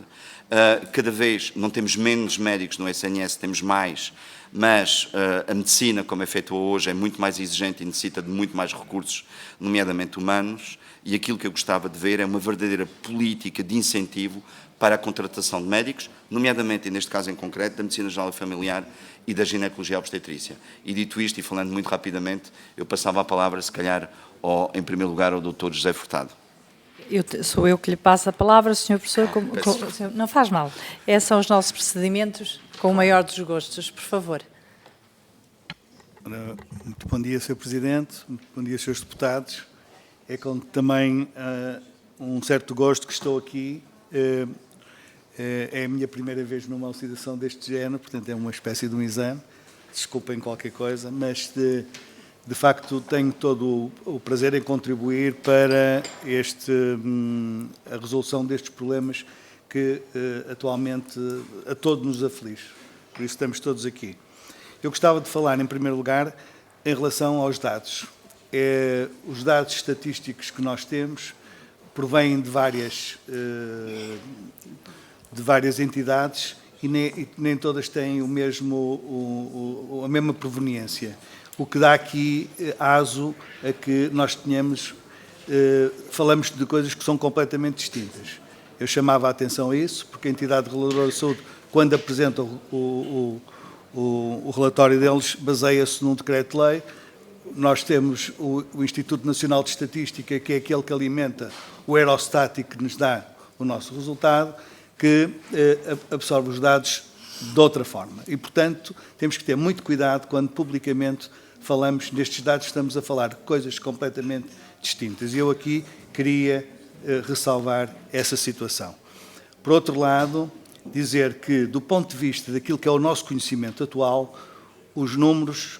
Cada vez não temos menos médicos no SNS, temos mais, mas a medicina, como é feita hoje, é muito mais exigente e necessita de muito mais recursos, nomeadamente humanos, e aquilo que eu gostava de ver é uma verdadeira política de incentivo para a contratação de médicos, nomeadamente, e neste caso em concreto, da Medicina Geral e Familiar e da Ginecologia e Obstetrícia. E dito isto, e falando muito rapidamente, eu passava a palavra, se calhar, em primeiro lugar, ao Dr. José Furtado. Sou eu que lhe passo a palavra, Sr. Professor. Não faz mal. Esses são os nossos procedimentos, com o maior dos gostos. Por favor. Muito bom dia, Sr. Presidente. Muito bom dia, Srs. Deputados. É com também um certo gosto que estou aqui. É a minha primeira vez numa elucidação deste género, portanto é uma espécie de um exame. Desculpem qualquer coisa, mas de facto tenho todo o prazer em contribuir para a resolução destes problemas que atualmente a todos nos aflige. Por isso estamos todos aqui. Eu gostava de falar, em primeiro lugar, em relação aos dados. Os dados estatísticos que nós temos provêm de várias entidades e nem todas têm a mesma proveniência. O que dá aqui aso a que nós falamos de coisas que são completamente distintas. Eu chamava a atenção a isso, porque a entidade reguladora de saúde, quando apresenta o relatório deles, baseia-se num decreto-lei. nós temos o Instituto Nacional de Estatística, que é aquele que alimenta o Eurostat e que nos dá o nosso resultado, que absorve os dados de outra forma. E, portanto, temos que ter muito cuidado quando publicamente falamos nestes dados, estamos a falar de coisas completamente distintas. E eu aqui queria ressalvar essa situação. Por outro lado, dizer que, do ponto de vista daquilo que é o nosso conhecimento atual, os números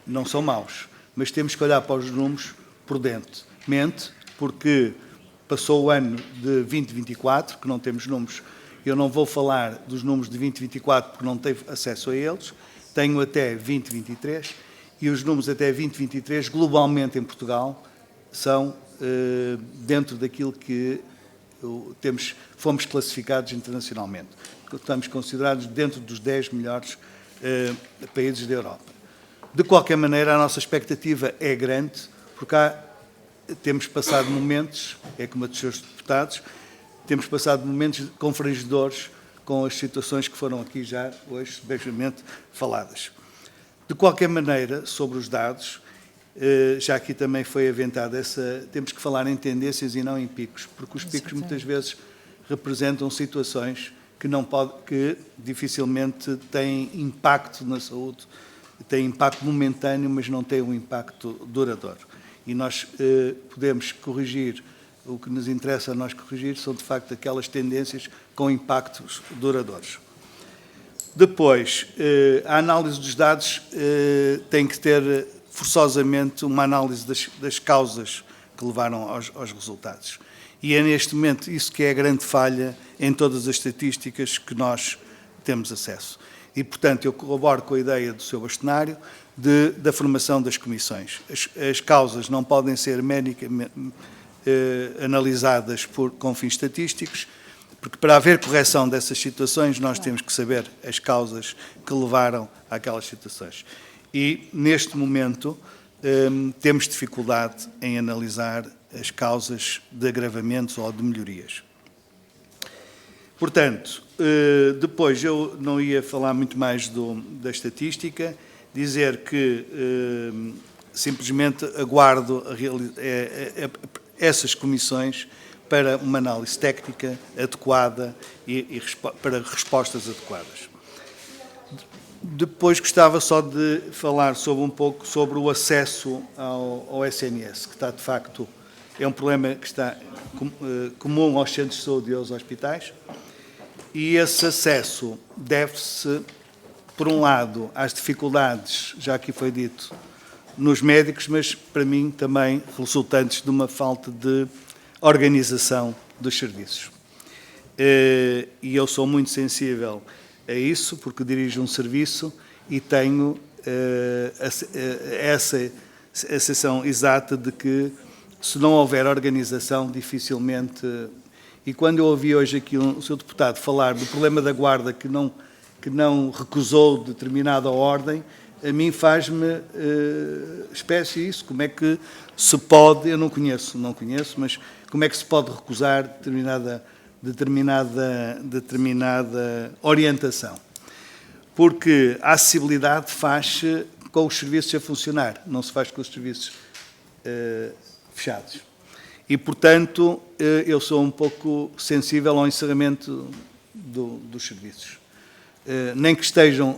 não são maus, mas temos que olhar para os números prudentemente, porque passou o ano de 2024, que não temos números. Eu não vou falar dos números de 2024 porque não tive acesso a eles, tenho até 2023, e os números até 2023, globalmente em Portugal, são dentro daquilo que fomos classificados internacionalmente. Estamos considerados dentro dos 10 melhores países da Europa. De qualquer maneira, a nossa expectativa é grande, porque temos passado momentos, é como a dos seus deputados, temos passado momentos confrangedores com as situações que foram aqui já hoje brevemente faladas. De qualquer maneira, sobre os dados, já aqui também foi aventada temos que falar em tendências e não em picos, porque os picos muitas vezes representam situações que dificilmente têm impacto na saúde, têm impacto momentâneo, mas não têm um impacto duradouro. E nós podemos corrigir, o que nos interessa a nós corrigir são, de facto, aquelas tendências com impactos duradouros. Depois, a análise dos dados tem que ter forçosamente uma análise das causas que levaram aos resultados. E é neste momento isso que é a grande falha em todas as estatísticas que nós temos acesso. E, portanto, eu corroboro com a ideia do Sr. Bastonário da formação das comissões. As causas não podem ser meramente analisadas com fins estatísticos, porque para haver correção dessas situações nós temos que saber as causas que levaram àquelas situações. E, neste momento, temos dificuldade em analisar as causas de agravamentos ou de melhorias. Portanto, depois eu não ia falar muito mais da estatística, dizer que simplesmente aguardo essas comissões para uma análise técnica adequada e para respostas adequadas. Depois gostava só de falar um pouco sobre o acesso ao SNS, que está, de facto, é um problema que está comum aos centros de saúde e aos hospitais, e esse acesso deve-se, por um lado, às dificuldades, já aqui foi dito, nos médicos, mas, para mim, também resultantes de uma falta de organização dos serviços. E eu sou muito sensível a isso, porque dirijo um serviço e tenho essa sensação exata de que, se não houver organização, dificilmente... E quando eu ouvi hoje aqui o Sr. Deputado falar do problema da Guarda, que não recusou determinada ordem, a mim faz-me espécie isso. Como é que se pode... Eu não conheço, mas como é que se pode recusar determinada orientação? Porque a acessibilidade faz-se com os serviços a funcionar, não se faz com os serviços fechados. E, portanto, eu sou um pouco sensível ao encerramento dos serviços. Nem que estejam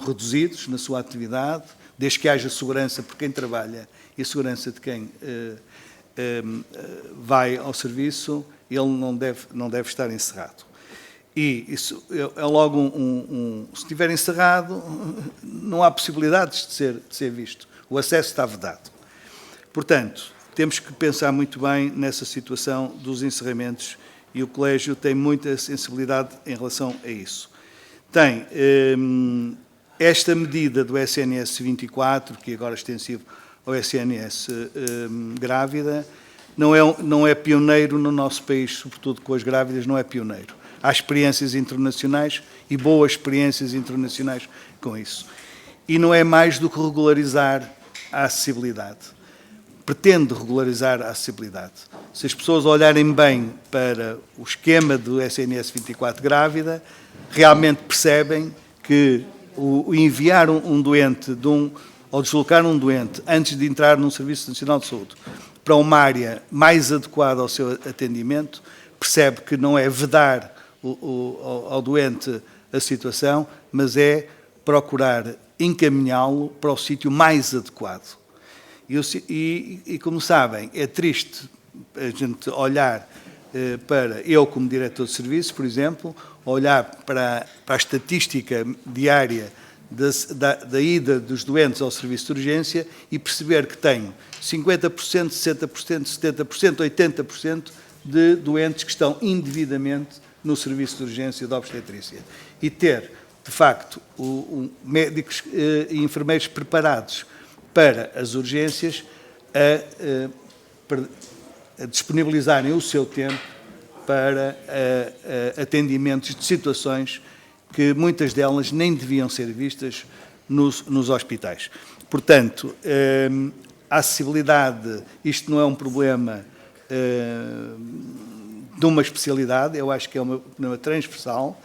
reduzidos na sua atividade, desde que haja segurança por quem trabalha e segurança de quem vai ao serviço, ele não deve estar encerrado. E isso é logo se estiver encerrado, não há possibilidades de ser visto. O acesso está vedado. Portanto, temos que pensar muito bem nessa situação dos encerramentos e o Colégio tem muita sensibilidade em relação a isso. Tem esta medida do SNS 24, que agora é extensivo ao SNS grávida, não é pioneiro no nosso país, sobretudo com as grávidas, não é pioneiro. Há experiências internacionais e boas experiências internacionais com isso. E não é mais do que regularizar a acessibilidade. Pretende regularizar a acessibilidade. Se as pessoas olharem bem para o esquema do SNS 24 grávida, realmente percebem que o enviar um doente ao deslocar um doente antes de entrar num Serviço Nacional de Saúde para uma área mais adequada ao seu atendimento, percebe que não é vedar ao doente a situação, mas é procurar encaminhá-lo para o sítio mais adequado. E como sabem, é triste a gente olhar para, eu como diretor de serviço, por exemplo, olhar para a estatística diária da ida dos doentes ao serviço de urgência e perceber que tenho 50%, 60%, 70%, 80% de doentes que estão indevidamente no serviço de urgência da obstetrícia. E ter, de facto, médicos e enfermeiros preparados para as urgências a disponibilizarem o seu tempo para atendimentos de situações que muitas delas nem deviam ser vistas nos hospitais. Portanto, a acessibilidade, isto não é um problema de uma especialidade, eu acho que é um problema transversal,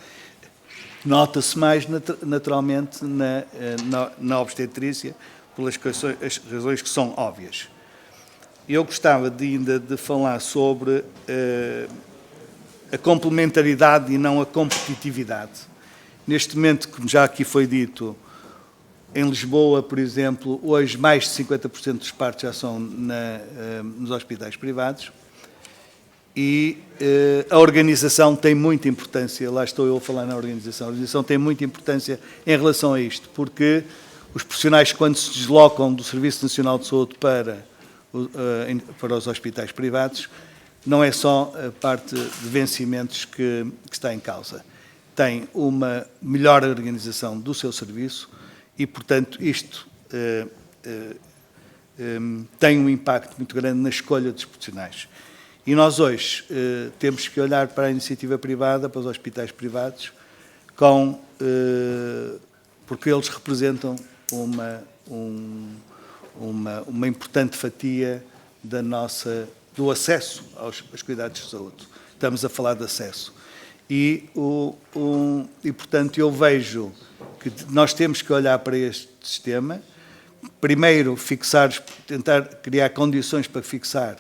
nota-se mais naturalmente na obstetrícia, pelas razões que são óbvias. Eu gostava ainda de falar sobre a complementaridade e não a competitividade. Neste momento, como já aqui foi dito, em Lisboa, por exemplo, hoje mais de 50% dos partos já são nos hospitais privados e a organização tem muita importância, lá estou eu a falar na organização, a organização tem muita importância em relação a isto, porque os profissionais, quando se deslocam do Serviço Nacional de Saúde para os hospitais privados, não é só a parte de vencimentos que está em causa. Tem uma melhor organização do seu serviço e, portanto, isto tem um impacto muito grande na escolha dos profissionais. E nós hoje temos que olhar para a iniciativa privada, para os hospitais privados, porque eles representam uma importante fatia do acesso aos cuidados de saúde. Estamos a falar de acesso. E, portanto, eu vejo que nós temos que olhar para este sistema, primeiro tentar criar condições para fixar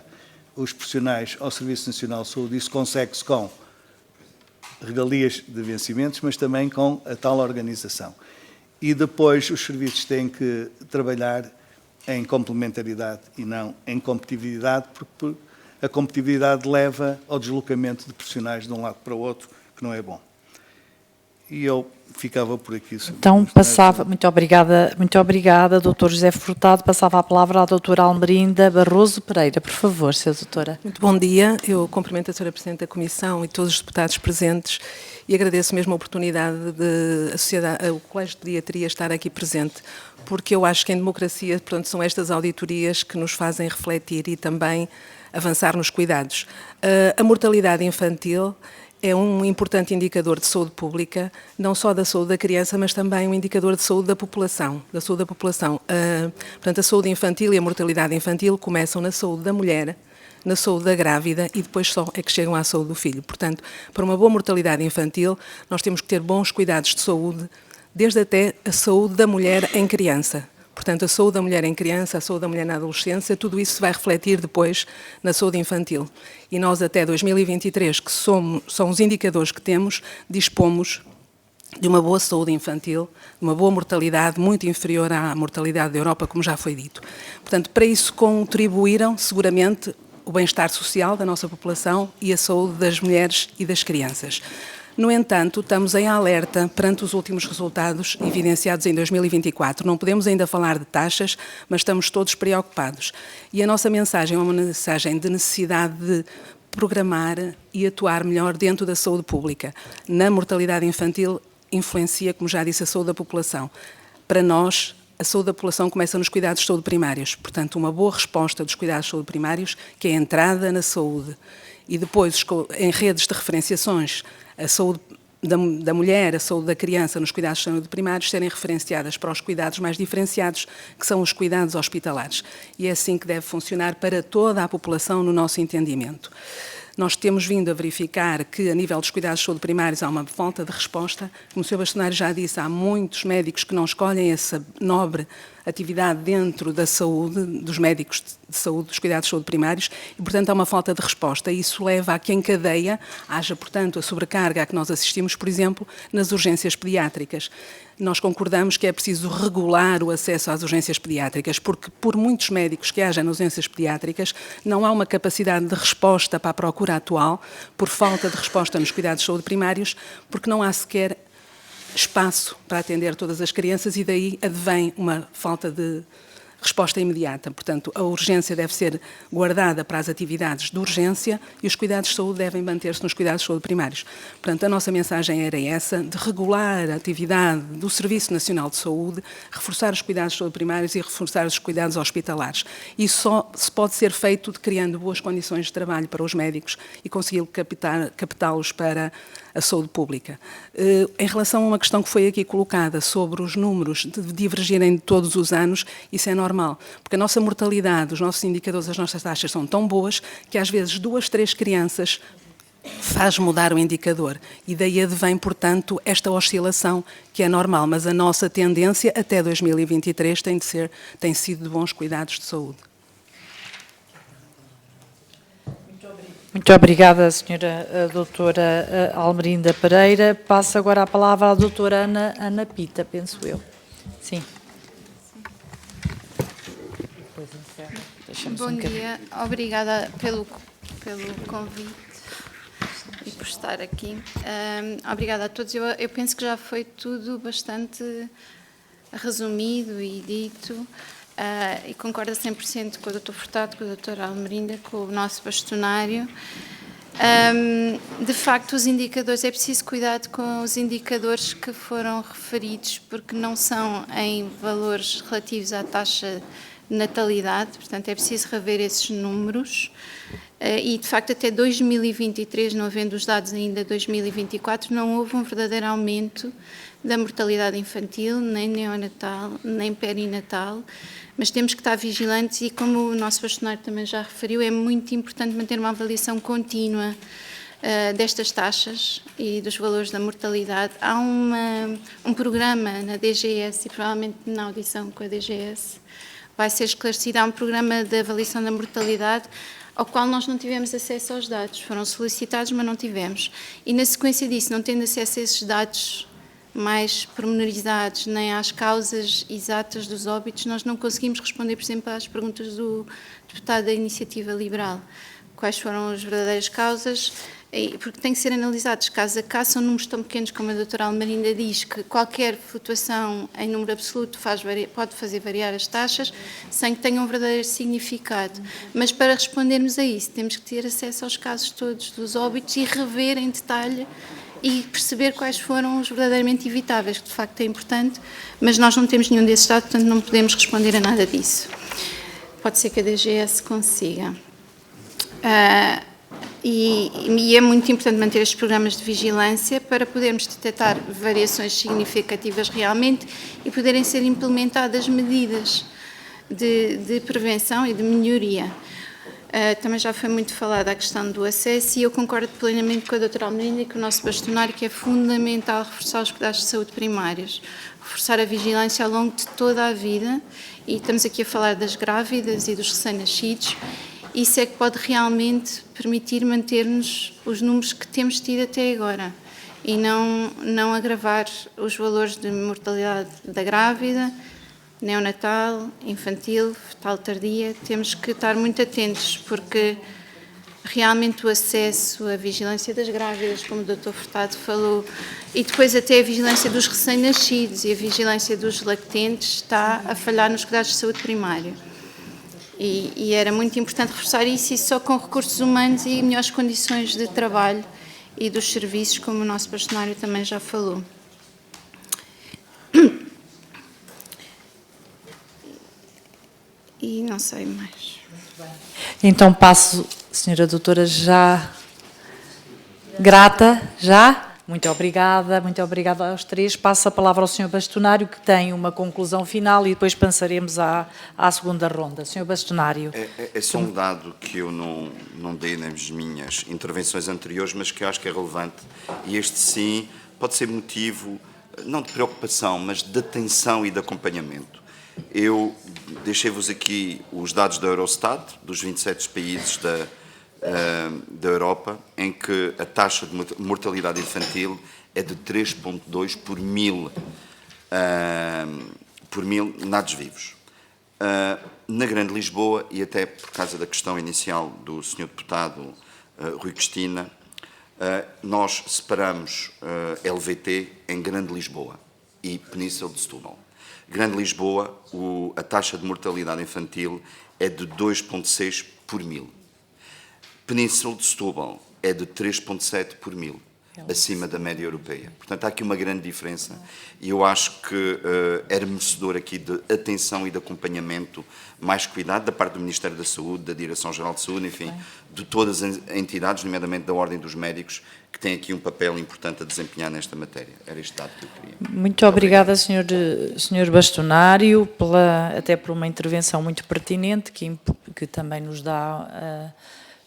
os profissionais ao Serviço Nacional de Saúde. Isso consegue-se com regalias de vencimentos, mas também com a tal organização. E depois os serviços têm que trabalhar em complementaridade e não em competitividade, porque a competitividade leva ao deslocamento de profissionais de um lado para o outro, que não é bom. E eu ficava por aqui. Então, muito obrigada, Dr. José Furtado. Passava a palavra à doutora Almerinda Barroso Pereira. Por favor, Sra. Doutora. Muito bom dia. Eu cumprimento a Sra. Presidente da Comissão e todos os deputados presentes e agradeço mesmo a oportunidade de o Colégio de Pediatria estar aqui presente, porque eu acho que em democracia, portanto, são estas auditorias que nos fazem refletir e também avançar nos cuidados. A mortalidade infantil é um importante indicador de saúde pública, não só da saúde da criança, mas também um indicador de saúde da população. Portanto, a saúde infantil e a mortalidade infantil começam na saúde da mulher, na saúde da grávida e depois só é que chegam à saúde do filho. Portanto, para uma boa mortalidade infantil, nós temos que ter bons cuidados de saúde, desde até a saúde da mulher em criança. Portanto, a saúde da mulher em criança, a saúde da mulher na adolescência, tudo isso se vai refletir depois na saúde infantil. E nós, até 2023, que são os indicadores que temos, dispomos de uma boa saúde infantil, de uma boa mortalidade, muito inferior à mortalidade da Europa, como já foi dito. Portanto, para isso contribuíram, seguramente, o bem-estar social da nossa população e a saúde das mulheres e das crianças. No entanto, estamos em alerta perante os últimos resultados evidenciados em 2024. Não podemos ainda falar de taxas, mas estamos todos preocupados. E a nossa mensagem é uma mensagem de necessidade de programar e atuar melhor dentro da saúde pública. Na mortalidade infantil, influencia, como já disse, a saúde da população. Para nós, a saúde da população começa nos cuidados de saúde primários. Portanto, uma boa resposta dos cuidados de saúde primários, que é a entrada na saúde. E depois, em redes de referenciações, a saúde da mulher, a saúde da criança nos cuidados de saúde primários serem referenciadas para os cuidados mais diferenciados, que são os cuidados hospitalares. E é assim que deve funcionar para toda a população no nosso entendimento. Nós temos vindo a verificar que, a nível dos cuidados de saúde primários, há uma falta de resposta. Como o Sr. Bastonário já disse, há muitos médicos que não escolhem essa nobre atividade dentro da saúde, dos médicos de saúde, dos cuidados de saúde primários, e, portanto, há uma falta de resposta. Isso leva a que, em cadeia, haja, portanto, a sobrecarga a que nós assistimos, por exemplo, nas urgências pediátricas. Nós concordamos que é preciso regular o acesso às urgências pediátricas, porque, por muitos médicos que haja nas urgências pediátricas, não há uma capacidade de resposta para a procura atual, por falta de resposta nos cuidados de saúde primários, porque não há sequer espaço para atender todas as crianças e daí advém uma falta de resposta imediata. Portanto, a urgência deve ser guardada para as atividades de urgência e os cuidados de saúde devem manter-se nos cuidados de saúde primários. Portanto, a nossa mensagem era essa, de regular a atividade do Serviço Nacional de Saúde, reforçar os cuidados de saúde primários e reforçar os cuidados hospitalares. Isso só se pode ser feito criando boas condições de trabalho para os médicos e conseguir captá-los para a saúde pública. Em relação a uma questão que foi aqui colocada sobre os números de divergirem de todos os anos, isso é normal, porque a nossa mortalidade, os nossos indicadores, as nossas taxas são tão boas que às vezes 2, 3 crianças faz mudar o indicador e daí advém, portanto, esta oscilação que é normal, mas a nossa tendência até 2023 tem sido de bons cuidados de saúde. Muito obrigada, senhora doutora Almerinda Pereira. Passo agora a palavra à doutora Ana Pita, penso eu. Sim. Bom dia, obrigada pelo convite e por estar aqui. Obrigada a todos. Eu penso que já foi tudo bastante resumido e dito. E concordo a 100% com o Dr. Furtado, com o Dr. Almerinda, com o nosso bastonário. De facto, os indicadores, é preciso cuidado com os indicadores que foram referidos, porque não são em valores relativos à taxa de natalidade, portanto é preciso rever esses números. E, de facto, até 2023, não havendo os dados ainda de 2024, não houve um verdadeiro aumento da mortalidade infantil, nem neonatal, nem perinatal, mas temos que estar vigilantes e, como o nosso bastonário também já referiu, é muito importante manter uma avaliação contínua destas taxas e dos valores da mortalidade. Há um programa na DGS, e provavelmente na audição com a DGS vai ser esclarecido, há um programa de avaliação da mortalidade ao qual nós não tivemos acesso aos dados. Foram solicitados, mas não tivemos. E, na sequência disso, não tendo acesso a esses dados mais pormenorizados, nem às causas exatas dos óbitos, nós não conseguimos responder, por exemplo, às perguntas do deputado da Iniciativa Liberal. Quais foram as verdadeiras causas? Porque tem que ser analisados caso a caso, são números tão pequenos, como a doutora Almerinda diz, que qualquer flutuação em número absoluto pode fazer variar as taxas, sem que tenha um verdadeiro significado. Mas para respondermos a isso, temos que ter acesso aos casos todos dos óbitos e rever em detalhe e perceber quais foram os verdadeiramente evitáveis, que de facto é importante, mas nós não temos nenhum desses dados, portanto não podemos responder a nada disso. Pode ser que a DGS consiga. E é muito importante manter estes programas de vigilância para podermos detectar variações significativas realmente e poderem ser implementadas medidas de prevenção e de melhoria. Também já foi muito falada a questão do acesso e eu concordo plenamente com a doutora Almerinda e com o nosso bastonário que é fundamental reforçar os cuidados de saúde primários, reforçar a vigilância ao longo de toda a vida, e estamos aqui a falar das grávidas e dos recém-nascidos. Isso é que pode realmente permitir manter-nos os números que temos tido até agora e não agravar os valores de mortalidade da grávida, neonatal, infantil, fetal tardia. Temos que estar muito atentos porque realmente o acesso, a vigilância das grávidas, como o Dr. Furtado falou, e depois até a vigilância dos recém-nascidos e a vigilância dos lactentes está a falhar nos cuidados de saúde primário. E era muito importante reforçar isso, e só com recursos humanos e melhores condições de trabalho e dos serviços, como o nosso bastonário também já falou. E não sei mais. Então passo, senhora doutora, já grata, já? Muito obrigada aos três. Passo a palavra ao senhor bastonário, que tem uma conclusão final, e depois passaremos à segunda ronda. Senhor bastonário. É só um dado que eu não dei nas minhas intervenções anteriores, mas que eu acho que é relevante, e este sim pode ser motivo, não de preocupação, mas de atenção e de acompanhamento. Eu deixei-vos aqui os dados da Eurostat, dos 27 países da Europa, em que a taxa de mortalidade infantil é de 3,2 por mil nados vivos. Na Grande Lisboa, e até por causa da questão inicial do Sr. Deputado Rui Cristina, nós separamos LVT em Grande Lisboa e Península de Setúbal. Grande Lisboa, a taxa de mortalidade infantil é de 2,6 por mil. Península de Setúbal é de 3,7 por mil, acima da média europeia. Portanto, há aqui uma grande diferença e eu acho que era merecedor aqui de atenção e de acompanhamento, mais cuidado da parte do Ministério da Saúde, da Direção-Geral de Saúde, enfim, de todas as entidades, nomeadamente da Ordem dos Médicos, que têm aqui um papel importante a desempenhar nesta matéria. Era este dado que eu queria. Muito obrigada, Sr. Bastonário, até por uma intervenção muito pertinente, que também nos dá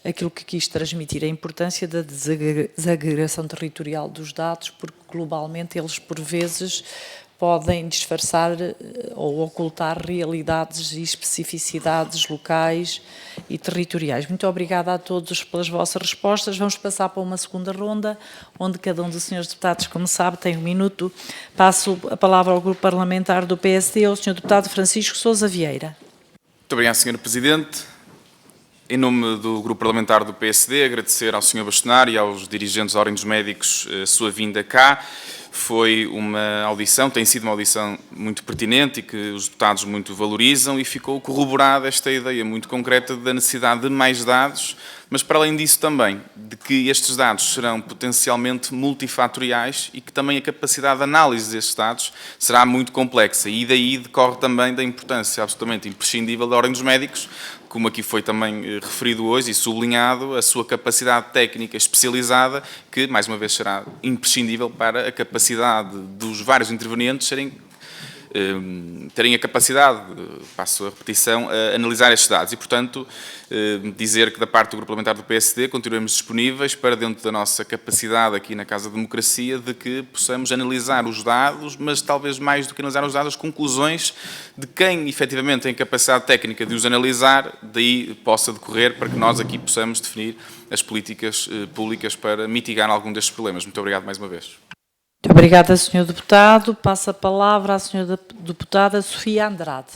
aquilo que quis transmitir, a importância da desagregação territorial dos dados, porque globalmente eles, por vezes, podem disfarçar ou ocultar realidades e especificidades locais e territoriais. Muito obrigada a todos pelas vossas respostas. Vamos passar para uma segunda ronda, onde cada um dos senhores deputados, como sabe, tem 1 minuto. Passo a palavra ao grupo parlamentar do PSD, ao senhor deputado Francisco Sousa Vieira. Muito obrigado, Sr. Presidente. Em nome do Grupo Parlamentar do PSD, agradecer ao Sr. Bastonário e aos dirigentes da Ordem dos Médicos a sua vinda cá. Foi uma audição, tem sido uma audição muito pertinente e que os deputados muito valorizam, e ficou corroborada esta ideia muito concreta da necessidade de mais dados, mas para além disso também, de que estes dados serão potencialmente multifatoriais e que também a capacidade de análise destes dados será muito complexa, e daí decorre também da importância absolutamente imprescindível da Ordem dos Médicos, como aqui foi também referido hoje e sublinhado, a sua capacidade técnica especializada, que, mais uma vez, será imprescindível para a capacidade dos vários intervenientes terem a capacidade, passo a repetição, a analisar estes dados. E, portanto, dizer que da parte do Grupo Parlamentar do PSD continuemos disponíveis para, dentro da nossa capacidade aqui na Casa da Democracia, de que possamos analisar os dados, mas talvez mais do que analisar os dados, as conclusões de quem efetivamente tem capacidade técnica de os analisar, daí possa decorrer para que nós aqui possamos definir as políticas públicas para mitigar algum destes problemas. Muito obrigado mais uma vez. Muito obrigada, Sr. Deputado. Passo a palavra à Sra. Deputada Sofia Andrade.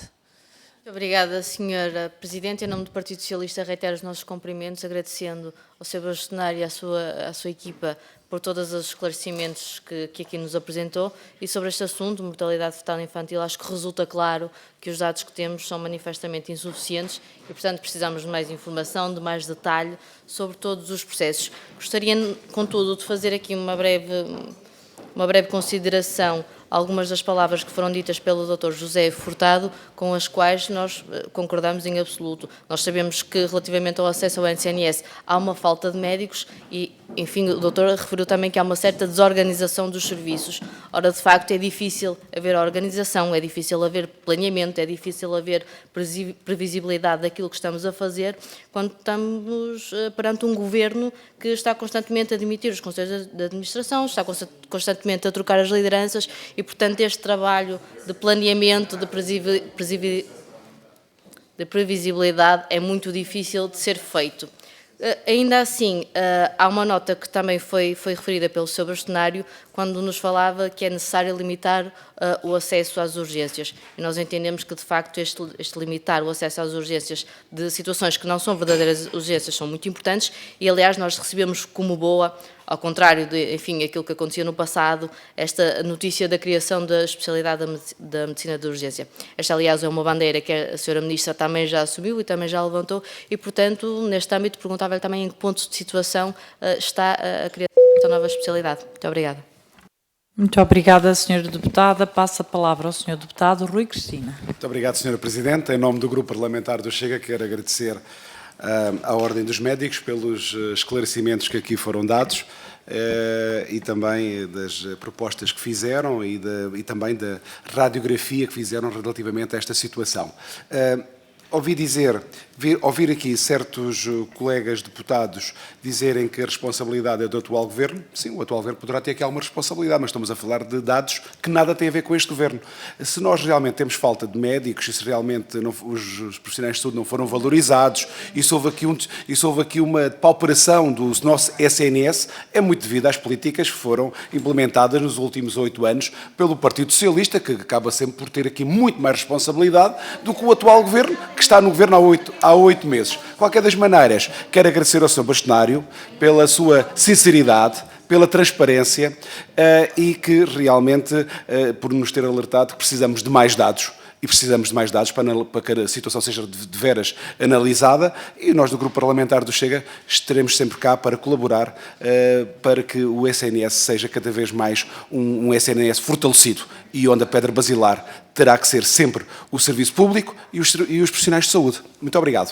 Muito obrigada, Sra. Presidente. Em nome do Partido Socialista, reitero os nossos cumprimentos, agradecendo ao Sr. Bastonário e à sua equipa por todos os esclarecimentos que aqui nos apresentou. E sobre este assunto, mortalidade fetal infantil, acho que resulta claro que os dados que temos são manifestamente insuficientes e, portanto, precisamos de mais informação, de mais detalhe sobre todos os processos. Gostaria, contudo, de fazer aqui uma breve consideração a algumas das palavras que foram ditas pelo Dr. José Furtado, com as quais nós concordamos em absoluto. Nós sabemos que, relativamente ao acesso ao SNS, há uma falta de médicos e, enfim, o doutor referiu também que há uma certa desorganização dos serviços. Ora, de facto, é difícil haver organização, é difícil haver planeamento, é difícil haver previsibilidade daquilo que estamos a fazer quando estamos perante um governo que está constantemente a demitir os conselhos de administração, está constantemente a trocar as lideranças e, portanto, este trabalho de planeamento, de previsibilidade é muito difícil de ser feito. Ainda assim, há uma nota que também foi referida pelo Sr. Bastonário, quando nos falava que é necessário limitar o acesso às urgências. E nós entendemos que, de facto, este limitar o acesso às urgências de situações que não são verdadeiras urgências são muito importantes e, aliás, nós recebemos como boa, ao contrário de, enfim, aquilo que acontecia no passado, esta notícia da criação da especialidade da medicina de urgência. Esta, aliás, é uma bandeira que a Sra. Ministra também já assumiu e também já levantou e, portanto, neste âmbito, perguntava-lhe também em que ponto de situação está a criação desta nova especialidade. Muito obrigada. Muito obrigada, Sra. Deputada. Passo a palavra ao Sr. Deputado Rui Cristina. Muito obrigado, Sra. Presidente. Em nome do Grupo Parlamentar do Chega, quero agradecer à Ordem dos Médicos pelos esclarecimentos que aqui foram dados e também das propostas que fizeram e também da radiografia que fizeram relativamente a esta situação. ouvir aqui certos colegas deputados dizerem que a responsabilidade é do atual Governo. Sim, o atual Governo poderá ter aqui alguma responsabilidade, mas estamos a falar de dados que nada têm a ver com este Governo. Se nós realmente temos falta de médicos, e se realmente os profissionais de saúde não foram valorizados, e se houve aqui uma pauperação do nosso SNS, é muito devido às políticas que foram implementadas nos últimos 8 anos pelo Partido Socialista, que acaba sempre por ter aqui muito mais responsabilidade do que o atual Governo, que está no Governo há 8 meses. De qualquer das maneiras, quero agradecer ao Sr. Bastonário pela sua sinceridade, pela transparência e que realmente, por nos ter alertado que precisamos de mais dados. E precisamos de mais dados para que a situação seja de veras analisada, e nós do Grupo Parlamentar do Chega estaremos sempre cá para colaborar para que o SNS seja cada vez mais um SNS fortalecido, e onde a pedra basilar terá que ser sempre o serviço público e os profissionais de saúde. Muito obrigado.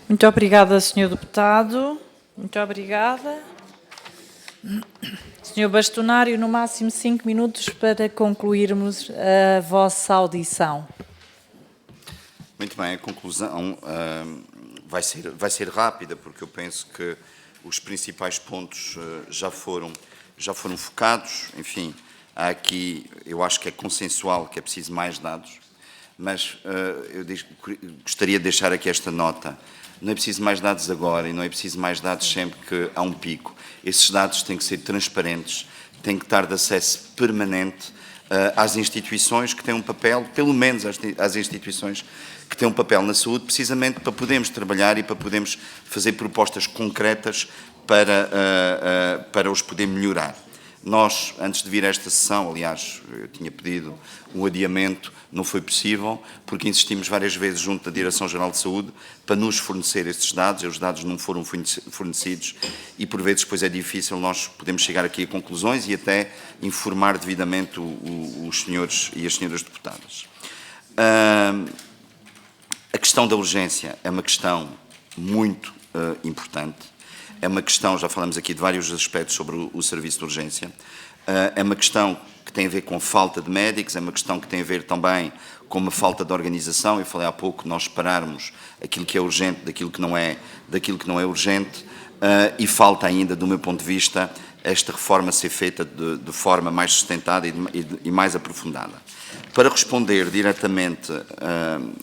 Muito obrigada, Sr. Deputado. Muito obrigada. Sr. Bastonário, no máximo 5 minutos para concluirmos a vossa audição. Muito bem, a conclusão vai ser rápida, porque eu penso que os principais pontos já foram focados. Enfim, há aqui, eu acho que é consensual que é preciso mais dados, mas eu gostaria de deixar aqui esta nota. Não é preciso mais dados agora e não é preciso mais dados sempre que há um pico. Esses dados têm que ser transparentes, têm que estar de acesso permanente às instituições que têm um papel, pelo menos às instituições que têm um papel na saúde, precisamente para podermos trabalhar e para podermos fazer propostas concretas para os poder melhorar. Nós, antes de vir a esta sessão, aliás, eu tinha pedido um adiamento, não foi possível, porque insistimos várias vezes junto da Direção-Geral de Saúde para nos fornecer estes dados, e os dados não foram fornecidos, e por vezes depois é difícil nós podemos chegar aqui a conclusões e até informar devidamente os senhores e as senhoras deputadas. A questão da urgência é uma questão muito importante. É uma questão, já falamos aqui de vários aspectos sobre o serviço de urgência, é uma questão que tem a ver com a falta de médicos, é uma questão que tem a ver também com uma falta de organização. Eu falei há pouco, nós separarmos aquilo que é urgente daquilo que não é urgente, e falta ainda, do meu ponto de vista, esta reforma ser feita de forma mais sustentada e mais aprofundada. Para responder diretamente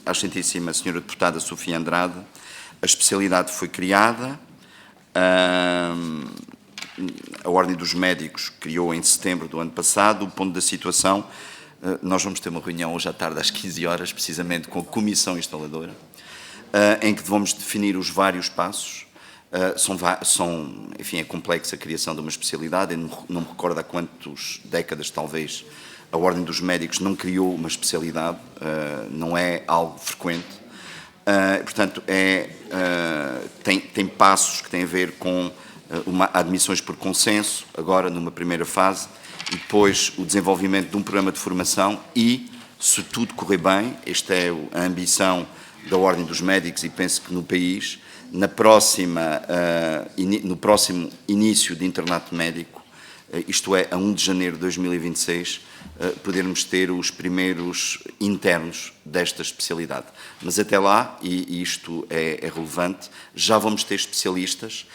à excelentíssima senhora deputada Sofia Andrade, a especialidade foi criada. A Ordem dos Médicos criou em setembro do ano passado. O ponto da situação, nós vamos ter uma reunião hoje à tarde às 15 horas, precisamente com a Comissão Instaladora, em que vamos definir os vários passos. Enfim, é complexa a criação de uma especialidade. Eu não me recordo há quantas décadas, talvez, a Ordem dos Médicos não criou uma especialidade, não é algo frequente. Portanto, tem passos que têm a ver com admissões por consenso, agora numa primeira fase, e depois o desenvolvimento de um programa de formação e, se tudo correr bem, esta é a ambição da Ordem dos Médicos e penso que no país, no próximo início de internato médico, isto é, a 1 de janeiro de 2026, podermos ter os primeiros internos desta especialidade. Mas até lá, e isto é relevante, já vamos ter especialistas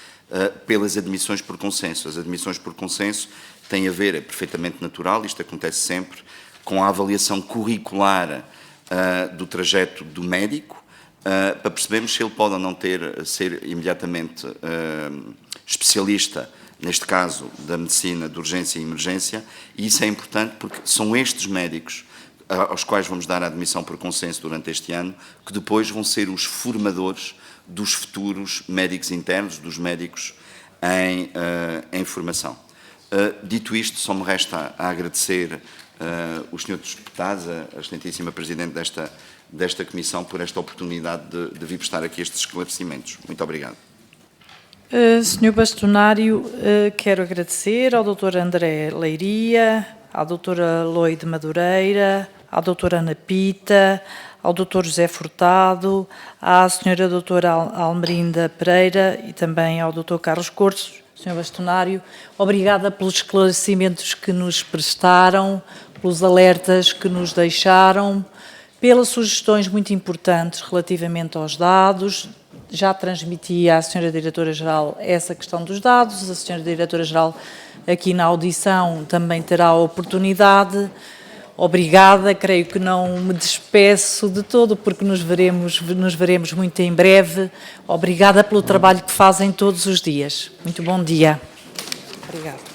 pelas admissões por consenso. As admissões por consenso têm a ver, é perfeitamente natural, isto acontece sempre, com a avaliação curricular do trajeto do médico, para percebermos se ele pode ou não ser imediatamente especialista, neste caso da medicina de urgência e emergência, e isso é importante porque são estes médicos aos quais vamos dar a admissão por consenso durante este ano, que depois vão ser os formadores dos futuros médicos internos, dos médicos em formação. Dito isto, só me resta a agradecer os senhores deputados, a excelentíssima Presidente desta Comissão, por esta oportunidade de vir prestar aqui estes esclarecimentos. Muito obrigado. Sr. Bastonário, quero agradecer ao Dr. André Leiria, à Dra. Loide Madureira, à Dra. Ana Pita, ao Dr. José Furtado, à Sra. Doutora Almerinda Pereira e também ao Dr. Carlos Cortes. Sr. Bastonário, obrigada pelos esclarecimentos que nos prestaram, pelos alertas que nos deixaram, pelas sugestões muito importantes relativamente aos dados. Já transmiti à Sra. Diretora-Geral essa questão dos dados, a Sra. Diretora-Geral aqui na audição também terá a oportunidade. Obrigada, creio que não me despeço de todo, porque nos veremos muito em breve. Obrigada pelo trabalho que fazem todos os dias. Muito bom dia. Obrigada.